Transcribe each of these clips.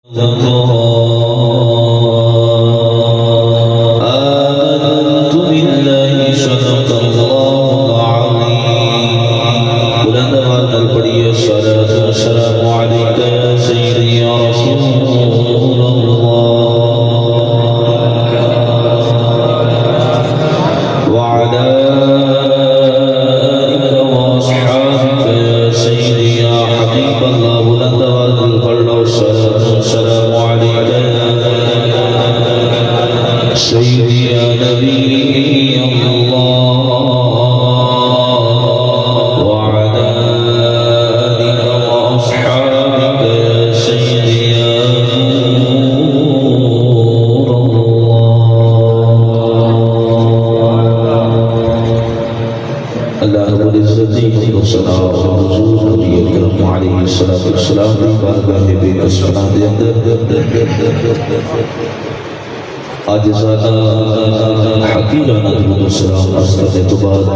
آمنت بالله صدق الله العظيم بلند آواز نال پڑھیے الصلاۃ والسلام علیک یا سیدی یا رسول اللہ وعلى آلك واصحابك يا سيدي يا حبيب الله بلند آواز نال پڑھو الصلاۃ والسلام علیک سيدي يا نبي الله وعلى آلك وأصحابك يا سيدي يا نور الله رب العزة والصلاة والسلام نبي الكريم عليه الصلاة والسلام بارگاہ بے کسنا دے اندر آج زیادہ حقیرانہ درود و سلام عرض کرنے تو بعد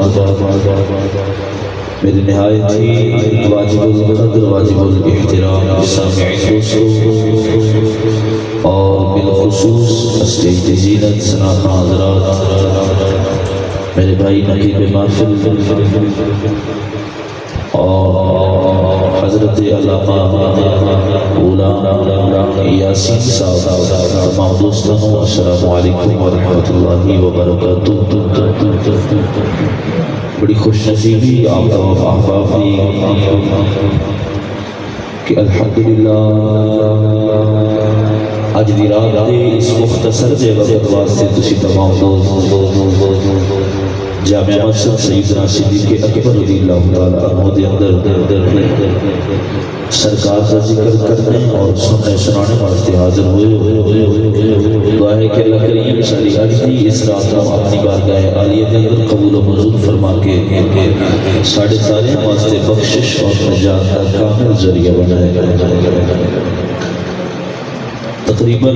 میری نہایت ہی واجب القدر واجب الاحترام سامعین دوستوں اور بالخصوص اسٹیج زینت سناخہ حضرات میرے بھائی نقیب محفل اور حضرت علامہ غلام یاسین صاحب تمام دوستوں السلام علیکم ورحمۃ اللہ وبرکاتہ۔ بڑی خوش نصیبی آپ احباب دی کہ الحمدللہ اج دی رات دے اس مختصر دے وقت واسطے تسی تمام دوست جامعہ مسجد سیدنا صدیق اکبر رضی اللہ تعالی عنہ دے اندر سرکار کا ذکر کرنے اور سننے سنانے واسطے حاضر ہوئے دعا ہے کہ اللہ کریم ساری آج دی اس رات کو اپنی بارگاہ عالیہ کے اندر قبول و منظور فرما کے ساڑھے سارے واسطے بخشش اور نجات کا کامل ذریعہ بنائے تقریباً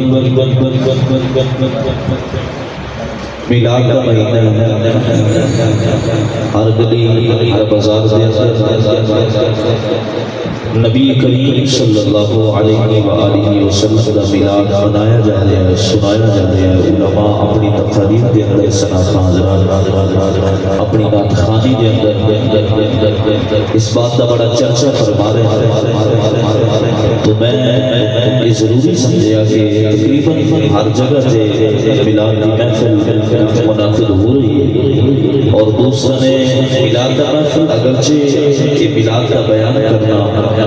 میلاد کا مہینہ ہر گلی ہر بازار دے نبی کریم صلی اللہ علیہ وآلہ وسلم کا میلاد منایا جا رہا ہے، سنایا جا رہا ہے۔ علماء اپنی تقاریر دے اندر سناخاں حضرات اپنی نعت خوانی دے اندر اس بات کا بڑا چرچا فرما رہے ہیں، تو میں یہ ضروری سمجھا کہ تقریباً ہر جگہ سے میلاد کی محفل منعقد ہو رہی ہے اور دوستوں نے میلاد کا محفل اگرچہ یہ میلاد کا بیان کرنا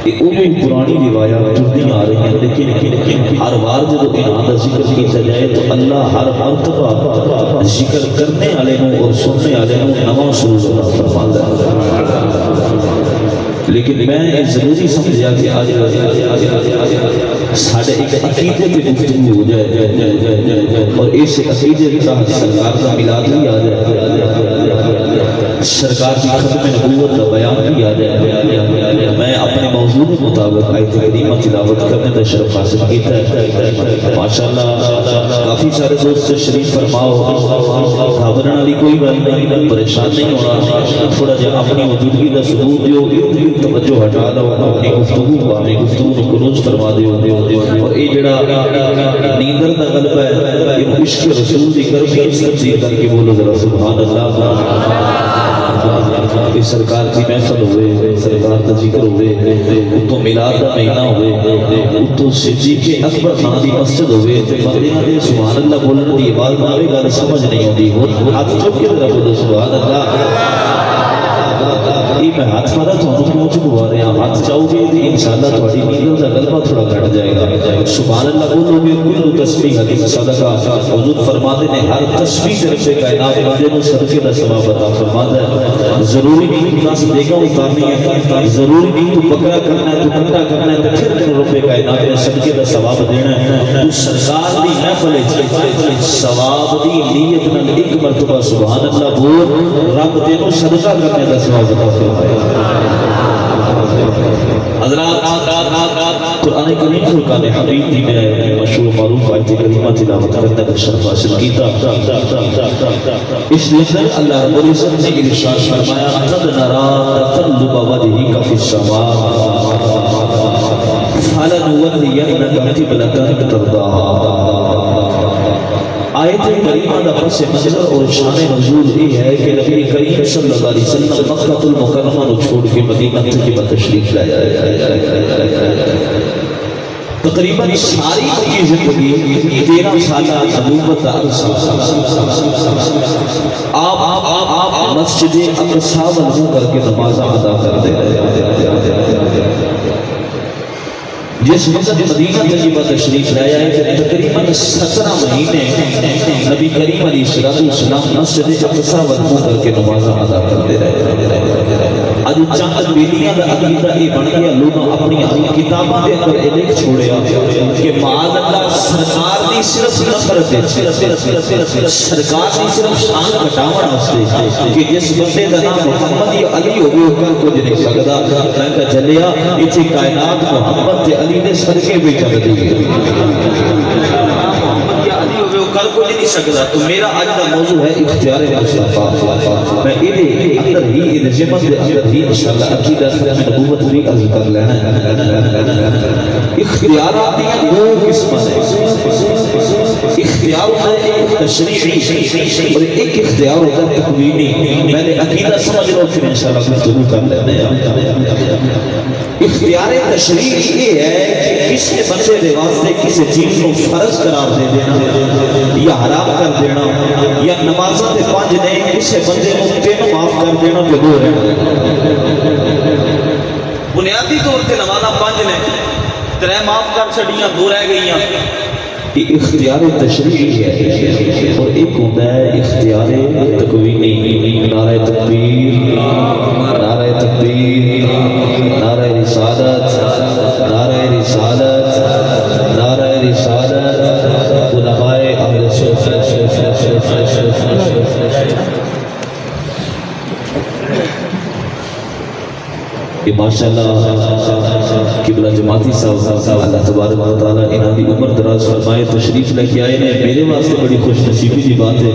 یہ بھی پرانی روایات چلتی آ رہی ہیں، لیکن ہر بار جب انہاں کا ذکر کیا جائے تو اللہ ہر مرتبہ ذکر کرنے والے اور سننے والے نواں سرور عطا فرماتا ہے۔ لیکن میں یہ ضروری سمجھا کہ آج ساڑھے ایک عقیدے پہ گفتگو ہو جائے اور اس عقیدے کے تحت سرکار کا میلاد بھی آ جائے، سرکار کی ختم نبوت کا بیان بھی آ جائے۔ میں اپنے موضوع کے مطابق آیت کریمہ تلاوت کرنے کا شرف حاصل کیتا ہے۔ ماشاءاللہ کافی سارے دوست شریف فرماؤ، گھبرانے والی کوئی بات نہیں، پریشان نہیں ہونا، تھوڑا جہا اپنی موجودگی کا ثبوت دیو، توجہ ہٹا دو، اپنی گفتگو کو کلوز فرما دیو اور یہ جڑا نیندر کا غلبہ ہے یہ عشق رسول کی کرمی تبدیل کر کے بولو ذرا سبحان اللہ۔ اس سرکار کی محفل ہوئے، سرکار کا ذکر ہوئے، تو میلاد کا مہینہ ہوئے، تو صدیق اکبر خان دی مسجد ہوئے، بندیاں دے سبحان اللہ بولنے دی آواز مارے گا سمجھ نہیں ہوتی، ہاتھ چک کے ذرا بولو سبحان اللہ۔ میں ہاتھ مارا تو پہنچ بوا رہے ہیں، ہاتھ چاہو گے تو انشاءاللہ تھوڑی نیندر کا غلبہ تھوڑا گھٹ جائے گا۔ سبحان اللہ بولو گے کل تسبیح حدیث صدقہ، حضور فرماتے ہیں ہر تسبیح طرف کائنات بندے کو صدقے کا ثواب عطا فرماتا ہے۔ ضروری نہیں کہ دے گا اتارنی ہے، ضروری نہیں تو بکرا کرنا ہے، تو کٹا کرنا ہے، تو پھر روپے کائنات میں صدقے کا ثواب دینا ہے۔ تو سرکار دی محفل ثواب دی نیت نال ایک مرتبہ سبحان اللہ بول، رب تینوں صدقہ کرنے کا ثواب عطا فرمائے۔ حضرات قرآن کریم فرقان حمید دی میں مشہور معروف آیت کریمہ تلاوت کرنے کا شرف حاصل کیتا۔ اس لیے اللہ رب العزت نے ارشاد فرمایا قد نرى تقلب وجهك في السماء فَلَنُوَلِّيَنَّكَ قِبْلَةً تَرْضَاهَا۔ آیت کریمہ دا پس منظر اور شان نزول یہ ہے کہ نبی کریم صلی اللہ علیہ وسلم مکہ المکرمہ نو چھوڑ کے مدینہ طیبہ تشریف لے آئے۔ تقریباً ساری کی زندگی 13 سالہ نبوت عرصہ آپ مسجد اقصی وضو کر کے نماز ادا کرتے رہے۔ جس وقت مدینہ طیبہ تشریف لائے آئے تقریباً 17 مہینے نبی کریم علیہ السلام مسجد اقصی وضو کر کے نماز ادا کرتے رہے۔ آج چند بیلیاں دا عقیدہ یہ بن گیا، لوگوں اپنی کتاباں دے اندر یہ لکھ چھوڑیا کہ معاذ اللہ سرکار دی صرف نفرت ہے، سرکار دی صرف شان گھٹاون واسطے کہ جس بندے دا نام محمد یا علی ہوگی وہ کر کچھ نہیں سکدا۔ میں کہا چلیا اتنی کائنات محمد تے علی دے صدقے بھی چل دی کر کو نہیں سکتا۔ تو میرا آج کا موضوع ہے اختیار مصطفیٰ۔ میں یہ اندر ہی ضمن کے اندر ہی انشاءاللہ عقیدہ ختم نبوت بھی عرض کر لینا ہے۔ اختیارات کی دو قسم ہیں، اختیار ہوتا ہے ایک تشریعی اور ایک اختیار ہوتا ہے تکوینی۔ میں نے عقیدہ سمجھ لو پھر انشاءاللہ گفتگو کر لینا ہے۔ اختیار تشریعی یہ ہے کہ کسی بندے دے واسطے کسی چیز کو فرض قرار دے دینا یا حرام کر دینا، یا نمازاں دے 5 نے کسی بندے کو 3 معاف کر دینا کہ 2 رہ بنیادی طور تے نمازاں 5 نے 3 معاف کر چھڑیاں 2 رہ گئیاں۔ یہ اختیار تشریعی ہے اور ایک ہوتا ہے اختیار تکوینی۔ نعرہ تکبیر، نعرہ تکبیر، نعرہ رسالت، نعرہ رسالت، نعرہ رسالت، علماء اہل یہ ماشاءاللہ قبلہ جماعتی صاحب اللہ تبارک و تعالیٰ انہاں دی عمر دراز فرمائے تشریف لے کے آئے ہیں۔ میرے واسطے بڑی خوش نصیبی کی بات ہے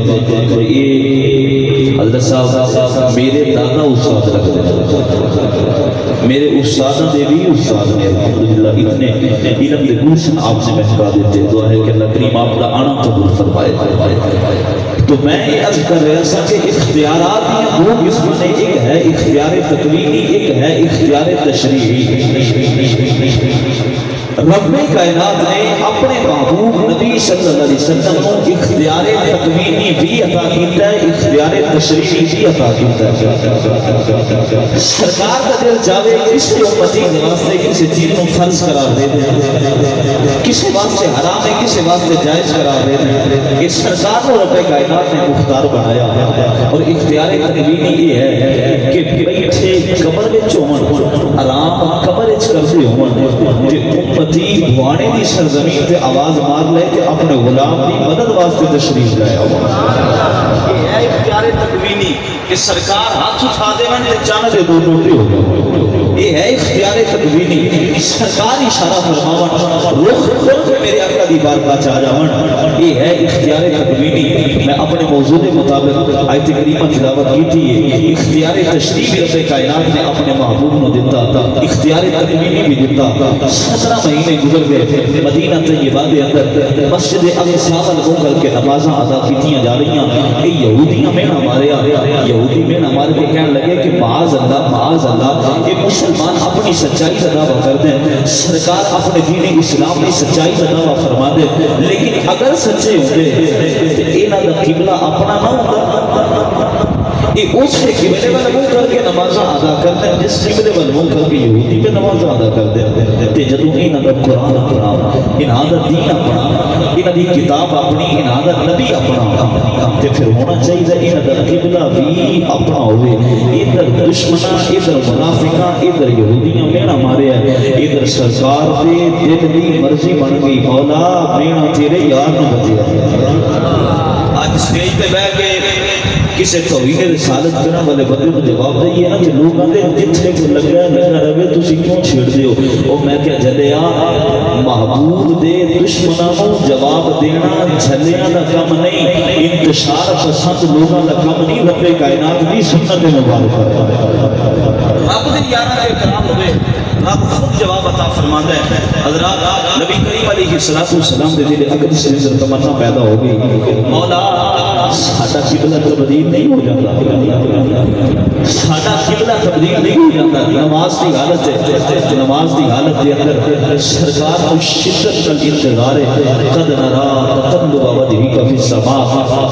کہ یہ حضرت صاحب میرے دادا استاد رکھتے ہیں، میرے استاد دے بھی استاد نے الحمدللہ اتنے علم دے گلشن آپ سے مہکا دیتے۔ دعا ہے کہ اللہ کریم آپ کا آنا قبول فرمائے۔ تو میں یہ عرض کر رہا تھا کہ اختیارات کی 2 قسم ہیں، ایک ہے اختیار تکوینی، ایک ہے اختیار تشریعی۔ رب کائنات نے اپنے محبوب نبی صلی اللہ علیہ وسلم کو اختیار تکوینی بھی عطا کیتا ہے، اختیار تشریعی بھی عطا کیتا ہے۔ سرکار کا دل چاہے کسی امتی کے واسطے کسی چیز کو فرض قرار دے دیں، کسی واسطے حرام ہے کسی واسطے جائز قرار دے دیں، اس سرکار کو رب کائنات نے مختار بنایا ہے۔ اور اختیار تکوینی یہ ہے کہ بیٹھے قبر وچ ہون، آرام قبر وچ کردے ہون، تے امتی بھوانے دی سرزمین تے آواز مار لے کہ اپنے غلام دی مدد واسطے تشریف لے آؤ۔ یہ ہے اختیار تکوینی کہ سرکار ہاتھ اٹھا دے تے چاند دے 2 ٹوٹے ہو گئے۔ یہ ہے اختیار تکوینی، سرکار اشارہ فرماون رخ خود میرے آقا دی بارگاہ چ آ جاون۔ یہ ہے اختیار تکوینی۔ میں اپنے موضوع کے مطابق آیت کریمہ تلاوت کی تھی۔ اختیار تشریعی رب کائنات نے اپنے محبوب کو دیتا، اختیار تکوینی بھی دیتا۔ 17 مہینے گزر گئے، مدینہ طیبہ دے اندر مسجد اقصی وضو کر کے نمازاں ادا کیتیاں جا رہی ہیں۔ یہ یہودیاں میں ہمارے یہودی میں ہمارے کے کہنے لگے کہ معاذ اللہ کہ مسلمان اپنی سچائی کا دعویٰ کر دیں، سرکار اپنے دین اسلام کی سچائی کا دعویٰ فرما دے، لیکن اگر سچے ہوتے تو انہاں دا قبلہ اپنا نہ ہوتا۔ یہ اس کے قبلے میں منہ کر کے نمازاں ادا کرتے ہیں جس قبلے میں منہ کر کے یہودی میں نمازاں ادا کرتے ہیں۔ تے جدوں انہاں دا قرآن اپنا، انہاں دا دین اپنا، انہاں دی کتاب اپنی، انہاں دا نبی اپنا، تے پھر ہونا چاہیے انہاں دا قبلہ بھی اپنا ہوئے۔ ادھر دشمناں، ادھر منافقاں، ادھر یہودیاں مینا مارے ہیں، ادھر سرکار دے دل دی مرضی بن گئی، مولا مینا تیرے یار نو بچیا۔ آج سٹیج پہ بیٹھ کے کسی توہین رسالت کرنے والے بندے کو جواب دئیے نا کہ لوگ آتے جتنے کو لگا رہے تسی کیوں چھیڑ دے ہو؟ اور میں کیا جلیا محبوب دے دشمنوں کو جواب دینا جھلیاں دا کم نہیں، انتشار پسند لوگوں دا کم نہیں، رب کائنات بھی سنت مبارک ہے۔ آپ دے یارہ کے کرام ہوئے رب خود جواب عطا فرماتا ہے. حضرات نبی کریم علیہ السلام دے دل اقدس دے اندر تمنا پیدا ہو گئی مولا ساڈا قبلہ تبدیل نہیں ہو جاتا, ساڈا قبلہ تبدیل نہیں ہو جاتا. نماز کی حالت ہے, نماز کی حالت کے اندر سرکار کو شدت کا انتظار ہے. قد نرا تقلب وجهك في السماء,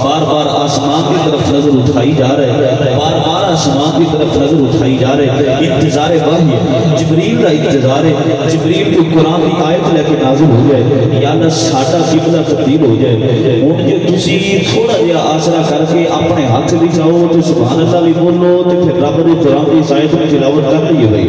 بار بار آسمان کی طرف نظر اٹھائی جا رہے ہیں, بار بار آسمان کی طرف نظر اٹھائی جا رہے ہیں. انتظار وحی ہے, جبریل کا انتظار ہے. جبریل کو قرآن کی آیت لے کے نازل ہو جائے یا اللہ ساڈا قبلہ تبدیل ہو جائے. ہن جے تسی تھوڑا جہا آسرا کر کے اپنے ہاتھ بھی جاؤ تو سبحان اللہ بھی بولو تو پھر رب دی قرآن کی آیت میں تلاوت کر لئیے بھائی.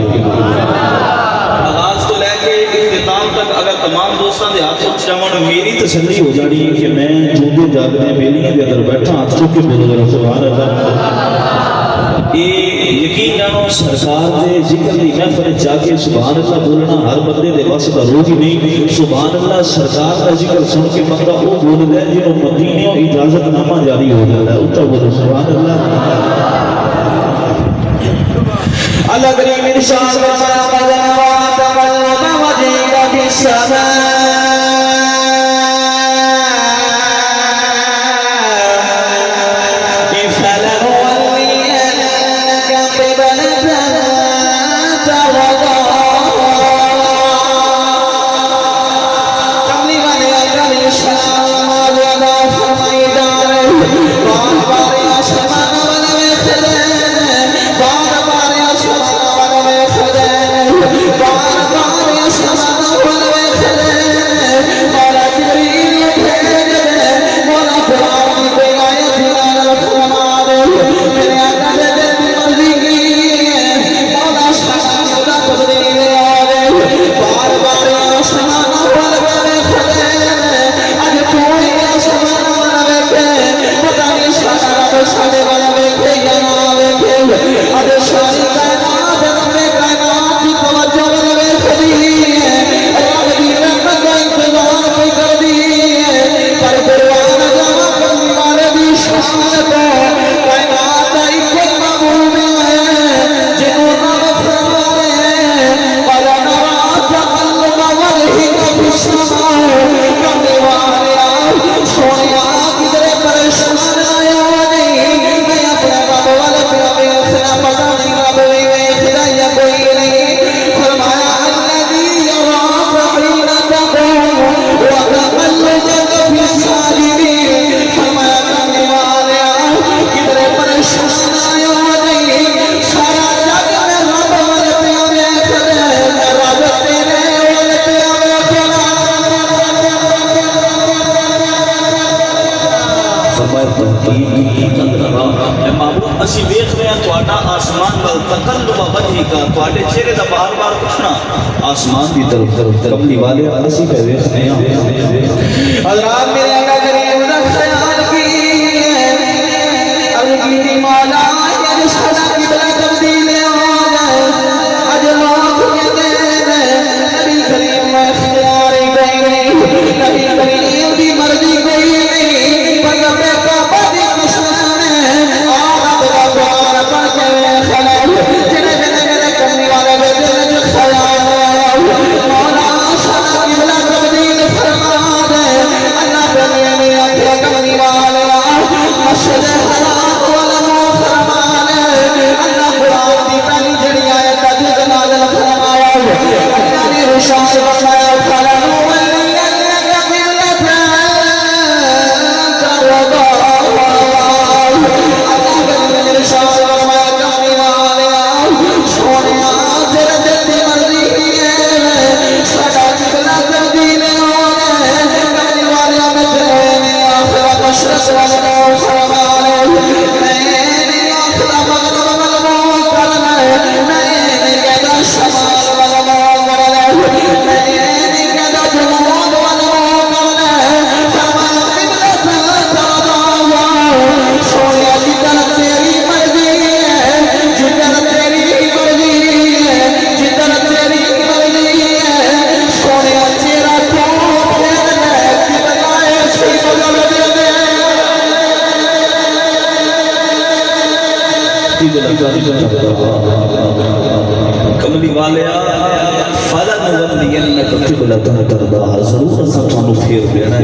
آغاز تو لے کے اختتام تک اگر تمام دوستان دے ہاتھ اٹھ جاؤں میری تسلی ہو جانی ہے کہ میں جوندے جاگنے بیلیاں دے اندر بیٹھا ہاتھ چک کے بولو ذرا سبحان اللہ. یہ یقین جانو سرکار دے ذکر دی محفل جا کے سبحان اللہ بولنا ہر بندے دے واسطے کا روح ہی نہیں. سبحان اللہ سرکار کا ذکر سن کے بندہ وہ بولدا ہے جنوں مدینے اجازت نامہ جاری ہو جاتا ہے. اتا بولو سبحان اللہ. اللہ کریم ارشاد فرمایا تقلب وجهك في السماء اسی دیکھ رہے ہیں تواڈا آسمان وال تقلب وجهك تواڈے چہرے دا بار بار اٹھنا آسمان دی طرف کملی والے اسی پہ دیکھ رہے ہیں. حضرات میرے آقا کریم دا خیال کیے الگیری مولا یہ سدا قبلہ تبدیل ہو جائے. اج لوگ کہتے ہیں نبی کریم میں اختیار ہی کوئی نہیں, نبی کریم دی مرضی کوئی نہیں, پر اپنے پاپا دی قسم ہے آپ کا قرآن پڑھ کے خلال جنہیں جنہیں میرے کرنے والے بیٹے جو خیال مولا سدا قبلہ تبدیل فرما دے. اللہ تعالی نے آخیا کرنے والے مسجد حرام والا فرما دے. اللہ قرآن دی پہلی جڑی آیت تجدید نازل فرمایا, اللہ نے ارشاد فرمایا فَلَنُوَلِّيَنَّكَ ضرور اساں تانوں پھیر دینا ہے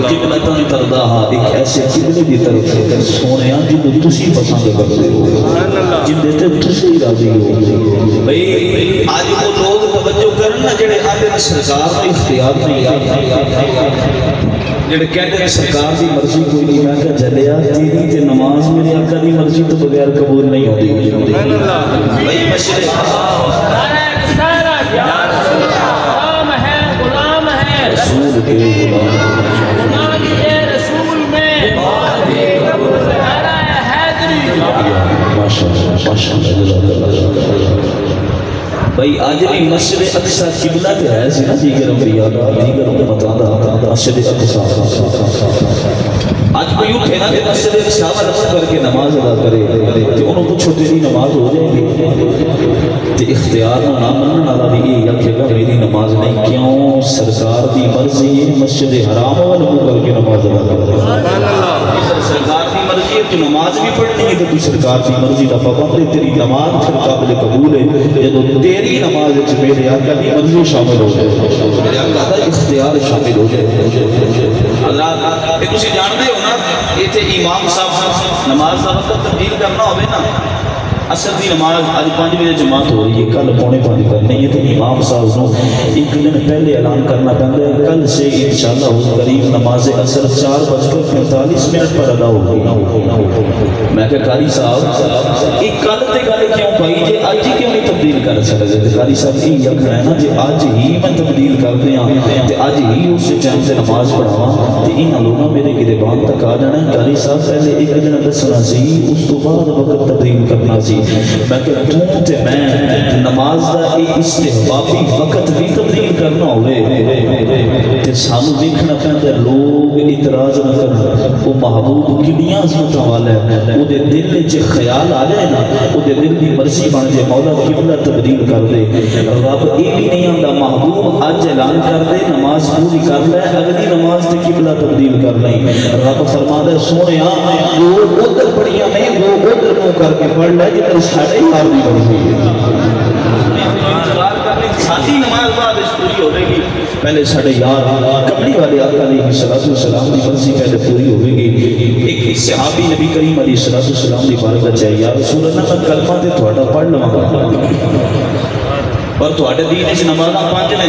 قبلتن ترداہا ایک ایسے قبلے دی طرف سونیا جنوں تسی پسند کرتے ہو جن دے تے تسی راضی ہو بھئی آج وہ لوگ توجہ کرنا جڑے آدھے سرکار کا اختیار نہیں جڑے کہتے ہیں سرکار دی مرضی کوئی نہیں میں کہا جلیا تیری تے نماز میرے آقا دی مرضی تو بغیر قبول نہیں ہوتی بھئی مشرق رسول کے غلام رسول میں بھائی آج بھی مسجد اقصی قبلہ تے ہے سی نا دیگر انبیاء دا دیگر امتاں دا مسجد اقصی آج کوئی اٹھے نا کہ مسجد اقصی نماز کر کے نماز ادا کرے تے انہوں پوچھو تیری نماز ہو جائے گی تے اختیار نہ منن والا بھی یہ آکھے گا میری نماز نہیں کیوں سرکار دی مرضی ہے مسجد حرام والے منہ کر کے نماز ادا کرے سبحان اللہ سرکار دی مرضی ہے تو نماز بھی پڑھنی ہے تو سرکار دی مرضی دا پابند ہے تیری نماز پھر قابل قبول ہے جب تیری نماز وچ میرے آقا دی مرضی شامل ہو جائے میرے آقا دا اختیار شامل ہو جائے حضرات یہ تسی جانتے ہو نا ایتھے امام صاحب نماز دا وقت تبدیل کرنا ہوے نا اثر دی نماز آج 5 بجے جماعت ہو رہی ہے کل پونے 5 کرنی ہے تو امام صاحب نو ایک دن پہلے اعلان کرنا پڑتا ہے کل سے انشاءاللہ قریب نماز اثر 4:45 پر ادا ہوگی میں کہ قاری صاحب ایک کل تے گل کیوں پائی جے اج ہی کیوں نہیں تبدیل کر سکتے تے قاری صاحب یہ آکھنا ہے نا جے اج ہی میں تبدیل کر دیاں تے اج ہی اس ٹائم تے نماز پڑھاواں تے انہاں لوگاں میرے گریبان تک آ جانا ہے قاری صاحب پہلے ایک دن دسنا سی اس تو بعد وقت تبدیل کرنا سی میں کہ تو تے میں نماز دا ایک استحبابی وقت بھی تبدیل کرنا ہوئے تے سانو دیکھنا پہندا لوگ اعتراض نہ کرن وہ محبوب کتنی عظمتاں والا ہے او دے دل وچ خیال آ جائے نا او دے دل دی مرضی بن جائے مولا قبلہ تبدیل کر دے رب یہ بھی نہیں آندا محبوب اج اعلان کر دے نماز پوری کر لے اگلی نماز تے قبلہ تبدیل کر نہیں رب فرماتا ہے سونیا وہ ادھر پڑھیاں نہیں وہ ادھر منہ کر کے پڑھ لے جدھر ساڑھے یار دی پڑھی ہے ساتھی نماز بعد اس پوری ہو گی پہلے ساڑھے یار کبڑی والے آقا علیہ السلام دی مرضی پہلے پوری ہو گی ایک صحابی نبی کریم علیہ السلام دی بارگاہ چاہیے یا رسول اللہ میں کلمہ تے تھوڑا پڑھ لواں پر تھوڑے دین وچ نمازاں 5 نے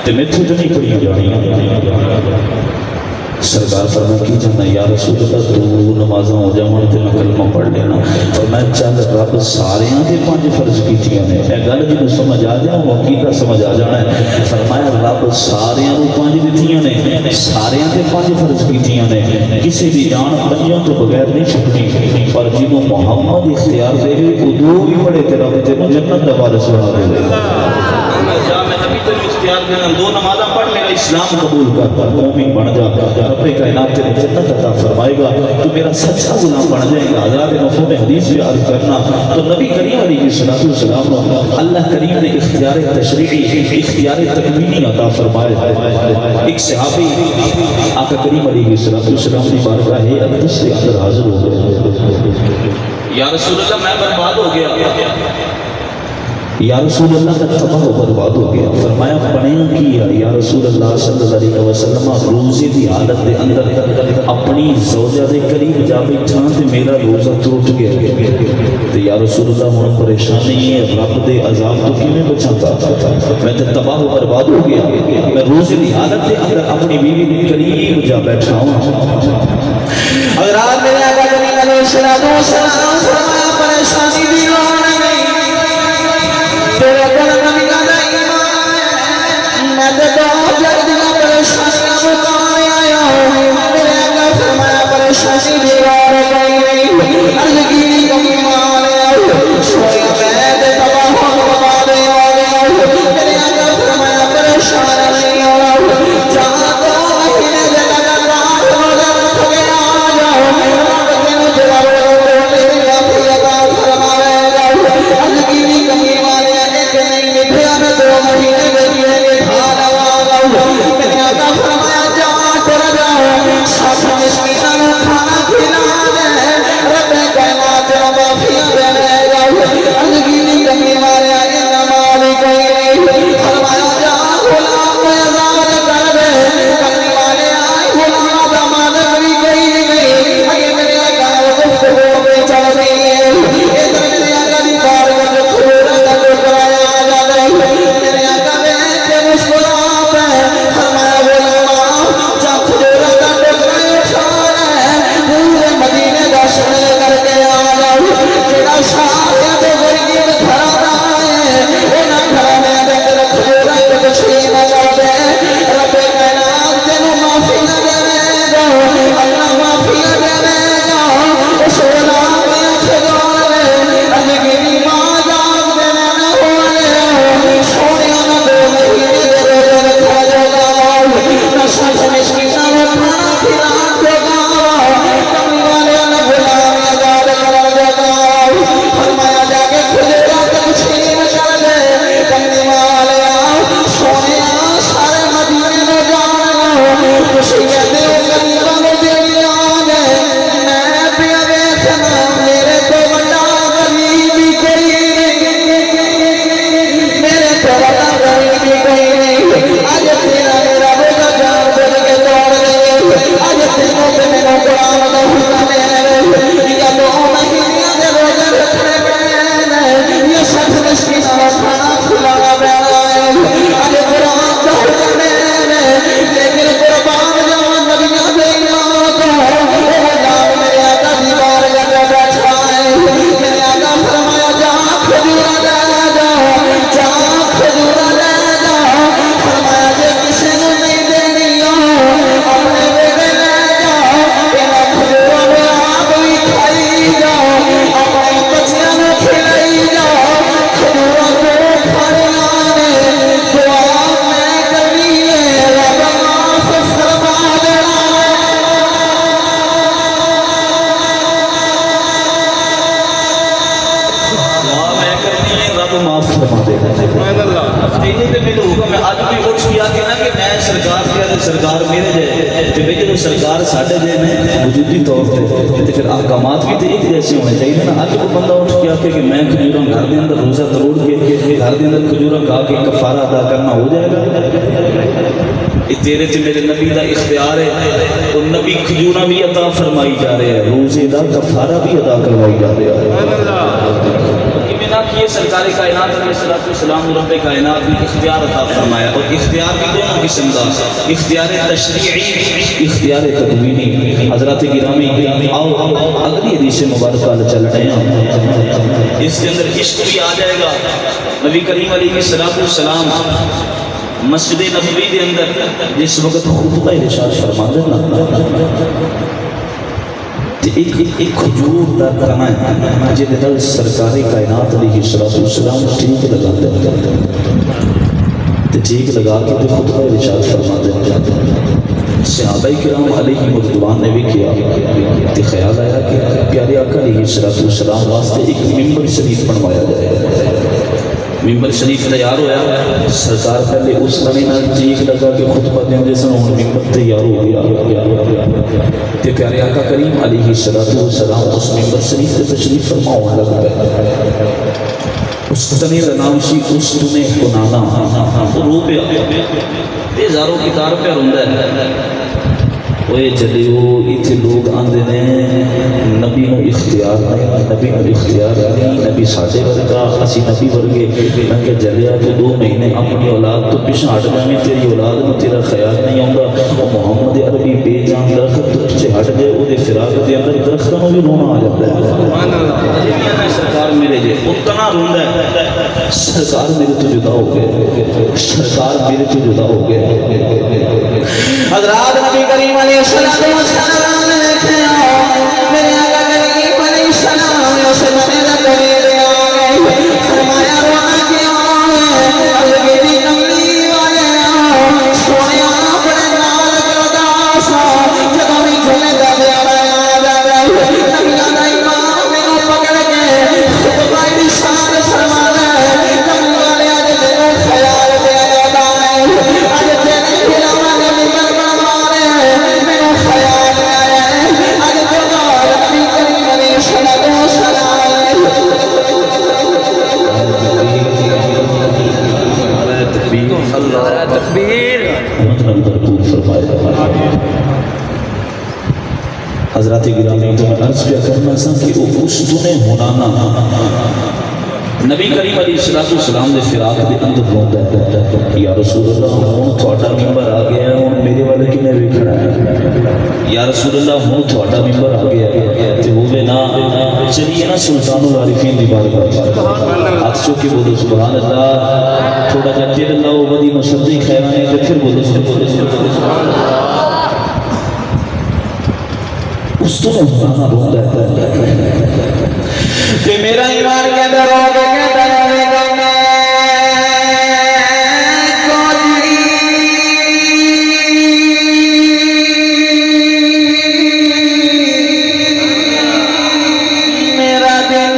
تے میتھوں تے نہیں پڑھیاں جانیاں سرکار فرمایا کی جانا یا رسول اللہ تو نمازاں ہو جاون تے میں کلمہ پڑھ لینا اور میں چل رب ساریاں تے 5 فرض کیتیاں نے اے گل جنوں سمجھ آ جائے وہ حقیقت سمجھ آ جانا ہے فرمایا رب ساریاں نوں 5 دتیاں نے ساریاں تے 5 فرض کیتیاں نے کسی دی جان 5 تو بغیر نہیں چھڈنی پر جنوں محمد اختیار دے او دو بھی پڑھے تے رب تینوں جنت دا وارث بنا دے جا میں نبی تے اختیار دینا 2 نمازاں پڑھ لے اسلام قبول کر مومن بن جا رب کائنات تیرے جنت عطا فرمائے گا تو میرا سچا غلام بن جائے گا حضرات مفہوم حدیث بھی عرض کرنا تو نبی کریم علیہ السلام اللہ کریم نے اختیار تشریعی اختیار تکوینی عطا فرمائے ایک صحابی آقا کریم علیہ السلام کی بارگاہ ہے اقدس کے اندر حاضر ہو گئے یا رسول اللہ میں برباد ہو گیا یا رسول اللہ کا تباہ و برباد ہو گیا فرمایا پڑھیں کیا یا رسول اللہ صلی اللہ علیہ وسلم روزے دی حالت دے اندر اپنی زوجہ دے قریب جا بیٹھا تے میرا روزہ ٹوٹ گیا تے یا رسول اللہ ہن پریشانی ہے رب دے عذاب تو کیویں بچاتا میں تے تباہ و برباد ہو گیا میں روزے دی حالت دے اندر اپنی بیوی دے قریب جا بیٹھا ہوں حضرات میرے آقا کریم علیہ السلام فرمایا پریشانی دی لوڑ نہیں تیرے کل نبی کا ایمان میں تے دو جلدیاں پریشانیاں مکانے آیا ہوں میرے آقا فرمایا پریشانی دیوار کوئی نہیں عرض کی کمی مانے آیا سویا میں تے تباہ برباد آیا میرے آقا فرمایا پریشان نہیں آیا جہاں 2 مہینے دے لگاتار روزہ رکھ کے آ جاؤ رب تینوں جواب میری معافی عطا فرمائے گا عرض کی کمی فرمایا جا غلام بھی آ کے نا کہ میں سرکار کیا سرکار میرے جائے تو بھائی جب سرکار ساڑھے دے میں وجودی طور پہ پھر احکامات بھی تو ایک جیسے ہونے چاہیے نا. آج کو بندہ اٹھ کے آکے کہ میں کھجوروں گھر دے اندر روزہ توڑ کے گھر دے اندر کھجوروں کھا کے کفارہ ادا کرنا ہو جائے گا. یہ تیرے تے میرے نبی دا اختیار ہے. اور نبی کھجورہ بھی عطا فرمائی جا رہے ہیں, روزے دا کفارہ بھی ادا کروائی جا رہے ہیں. نہ کیے سرکار کائنات علیہ السلام رب کائنات نے اختیار عطا فرمایا. اور اختیار بھی دونوں قسم کا, اختیار تشریعی, اختیار تکوینی. حضرات گرامی آؤ اگلی حدیث مبارکہ چل رہے ہیں, اس کے اندر عشق بھی آ جائے گا. نبی کریم علیہ السلام مسجد نبوی کے اندر جس وقت خطبہ ارشاد فرماتے ہیں ایک کھجور دا کرنا ہے جے دل سرکاری کائنات علیہ السلام ٹھیک لگا دے تے ٹھیک لگا کے تے خطبہ ارشاد فرما دے. صحابہ کرام علیہ رضوان نے بھی کیا تے خیال آیا کہ پیارے آقا علیہ السلام واسطے ایک ممبر شریف بنوایا جائے. ممبر شریف تیار ہویا, سرکار پہلے اس طرح نہ ٹھیک لگا کہ خطبہ دیں سن اور ممبر تیار ہو گیا تے پیارے آقا کریم علیہ السلام اس ممبر شریف تے تشریف فرما ہونے لگ پہ. اس تنی کا نام سی اس تنے کنانا. رو پہ یہ ہزاروں کتار پہ روندا ہے. وہ چلیو اتنے لوگ آندے نے نبی نو اختیار نہیں, نبی نو اختیار نہیں, نبی ساڈے ورگا اسی نبی ورگے. میں کہ جلیا تو 2 مہینے اپنی اولاد تو پیچھے ہٹ جائیں, تیری اولاد میں تیرا خیال نہیں آتا. وہ محمد عربی بے جان درخت تو پیچھے ہٹ جائے, وہ فراق کے اندر درختوں میں بھی رونا آ جاتا ہے. سرکار میرے جے اتنا روندا ہے, سرکار میرے تو جدا ہو گئے, سرکار میرے تو جدا ہو گئے. حضرات نبی کریم علیہ السلام نے دیکھا میرے آقا کریم علیہ السلام نے اسے میرا قریب آ گئے, فرمایا رونا کیوں الگ دی کملی والے سونے اپنے نال کردا سا جب بھی جھلے دا پیارا آ جاتا ہے. نبی دا امام مینوں پکڑ کے خطبہ ارشاد فرمانا ہے. نبی والے اج میرے خیال پہ آتا ہے, اج تیرے خلاف نبی بنوانے میرا خیال آیا ہے. اج تو نبی کریم علیہ السلام اللہ تکبیر مطلب بھرپور فرمائے. حضرات گرامی تو میں عرض پہ کرنا سا کہ وہ اس دنے ہونانا نبی کریم علیہ السلام نے فراق دے اندر روندا ہے. یا رسول اللہ ہوں تھوڑا ممبر آ گیا ہے, ہوں میرے والے کنے بھی کھڑا ہے. یا رسول اللہ ہوں تھوڑا ممبر آ گیا ہے تے ہوے نا چلیے نا سلطان العارفین دی بارگاہ ہاتھ چوک کے بولو سبحان اللہ. تھوڑا جا دل لاؤ ودی مصدی خیرانے تے پھر بولو سبحان اللہ. اس تو ہونانا روندا ہے کہ میرا ایمان کے اندر ہو گیا تیرے گانے میرا دل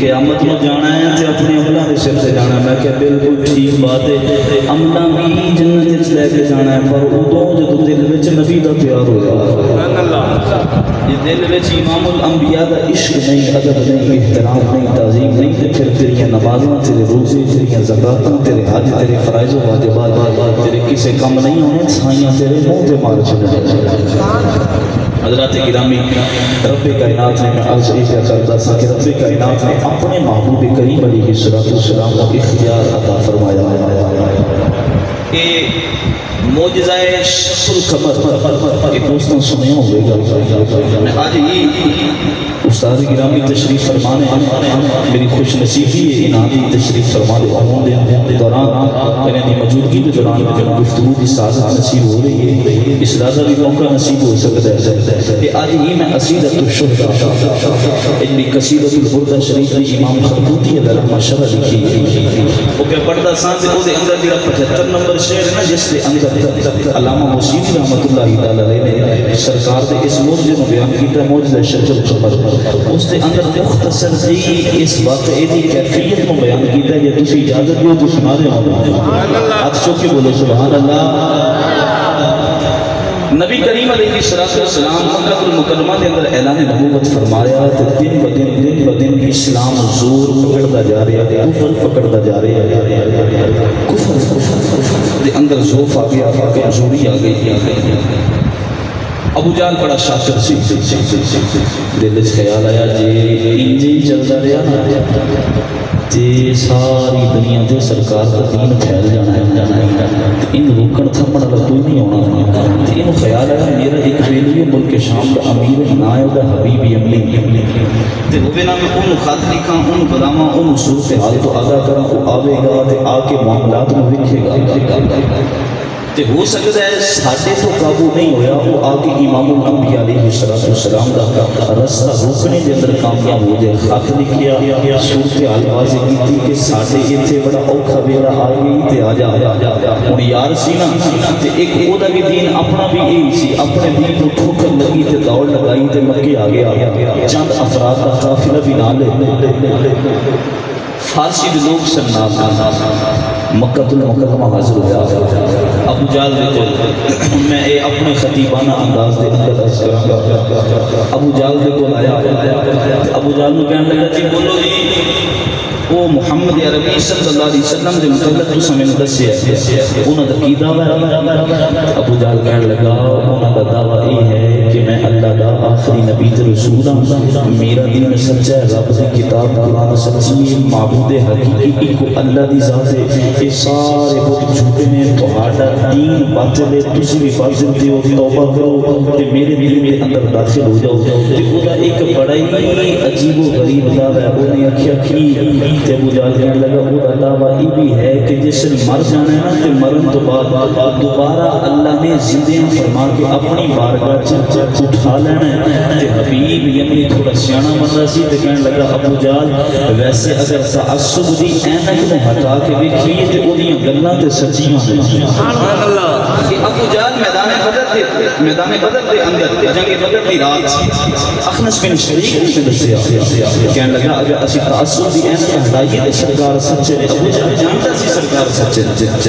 قیامت میں جانا ہے تے اپنے عملوں کے سر سے جانا ہے. میں کہ بالکل ٹھیک بات ہے, عملوں بھی جنت وچ لے کے جانا ہے, پر ادوں جدوں دل وچ نبی دا پیار ہو جائے, یہ دل وچ امام الانبیاء دا عشق نہیں, ادب نہیں, احترام نہیں, تعظیم نہیں, تے پھر تیریاں نمازاں, تیرے روزے, تیریاں زکاتاں, تیرے حج, تیرے فرائض و واجبات تیرے کسے کم نہیں ہونے, سائیاں تیرے منہ تے مار چھڑنے. حضرات گرامی, رب کائنات نے, میں عرض کیا کرتا تھا کہ رب کائنات نے اپنے محبوب کریم علیہ السلام کو اختیار عطا فرمایا کہ معجزہ شق القمر کے دوستوں سنے ہوئے گا. میں آج ہی استاد گرامی تشریف فرمانے, میری خوش نصیبی ہے انعامی تشریف فرمانے عموم دے دوران میرے دی موجودگی کے دوران جب گفتگو کی سعادت نصیب ہو رہی ہے, اس لحظہ بھی موقع نصیب ہو سکتا ہے کہ آج ہی میں قصیدۃ الشہداء علمی قصیدۃ البردہ شریف کی امام خرقوطی علیہ شرح لکھی ہے. وہ کہ پڑھتا سان سے دے اندر جڑا 75 نمبر شعر ہے نا, جس کے اندر علامہ موسیقی رحمۃ اللہ تعالی علیہ نے سرکار دے اس معجزے کو بیان کیتا ہے, معجزہ شق القمر. اس کے اندر مختصر سی اس واقعے کی کیفیت کو بیان کیتا ہے. یہ تسی اجازت دیو تو سنا دے ہاتھ چوک کے بولو سبحان اللہ. نبی کریم علیہ السلام مکہ المکرمہ کے اندر اعلان نبوت فرمایا تو دن بدن اسلام زور پکڑتا جا رہا ہے, کفر پکڑتا جا رہا ہے, کفر دے اندر ذوف آ گیا, کمزوری آ گئی. ابو جہل بڑا شاطر سی, دل وچ خیال آیا جے انجے چلتا رہا تے ساری دنیا تے سرکار دا دین پھیل جانا ہے, تے ان روکن تھمن والا کوئی نہیں ہونا. تے انہوں خیال آیا میرا ایک بیلی ملک شام دا امیر نا ہے دا حبیب عملی, تے وہ بنا میں انہوں خط لکھاں, انہوں بلاواں, انہوں صورتحال تو آگاہ کراں, وہ آوے گا تے آ کے معاملات میں وکھے گا. تے ہو سکتا ہے ساڈے تو قابو نہیں ہویا, وہ آگے امام الانبیاء علیہ السلام دا رستہ روکنے دے اندر کامیاب ہو جائے. خط لکھیا, صورتحال واضح کی کہ ساڈے ایتھے بڑا اوکھا ویلا آ گئی تے آ جا. ہن یار سی نا, تے ایک او دا بھی دین اپنا بھی یہی سی, اپنے دین کو ٹھوکر لگی تے دوڑ لگائی تے مکے آ گیا. چند افراد کا قافلہ بھی نال فارسی دے لوگ سرناب مکہ المکرمہ حاضر ہوا. ابو جہل دے میں اے اپنے خطیبانہ انداز دے اندر عرض کراں گا. ابو جہل دے کول آیا, ابو جہل نوں کہن لگا جی بولو جی, وہ محمد عربی صلی اللہ علیہ وسلم دے متعلق تو سمجھ دسیا انہاں دا کی دعویٰ ہے. ابو جہل کہن لگا انہاں دا دعویٰ یہ ہے کہ میں اللہ دا آخری نبی تے رسول ہوں, میرا دین سچا ہے, رب دی کتاب قرآن سچی ہے, معبود حقیقی کو اللہ دی ذات ہے. یہ سارے بت جھوٹے نے, تہاڈا دین باطل ہے, تسی بھی باطل تے ہو, توبہ کرو تے میرے دل میں اندر داخل ہو جاؤ. تے او دا ایک بڑا ہی عجیب و غریب دعویٰ ہے. انہوں نے آکھیا کہ تے ابو جہل کہنے لگا وہ دعویٰ یہ بھی ہے کہ جس نے مر جانا ہے نا, تے مرن تو بعد دوبارہ اللہ نے زندہ فرما کے اپنی بارگاہ اٹھا لینا ہے. تے حبیب یمنی تھوڑا سیانا بندہ سی, تے کہنے لگا ابو جہل ویسے اگر تعصب دی اینک نو ہٹا کے ویکھیے تے اودیاں گلاں تے سچیاں ہیں. سبحان اللہ. کہ ابو جہل میدان بدر دے اندر جنگ بدر دی رات اخنس بن شریک نے دسیا, کہنے لگا اگر اسی تعصب دی اینک ہٹائیے تے سرکار سچے نے. ابو جہل جانتا سی سرکار سچے,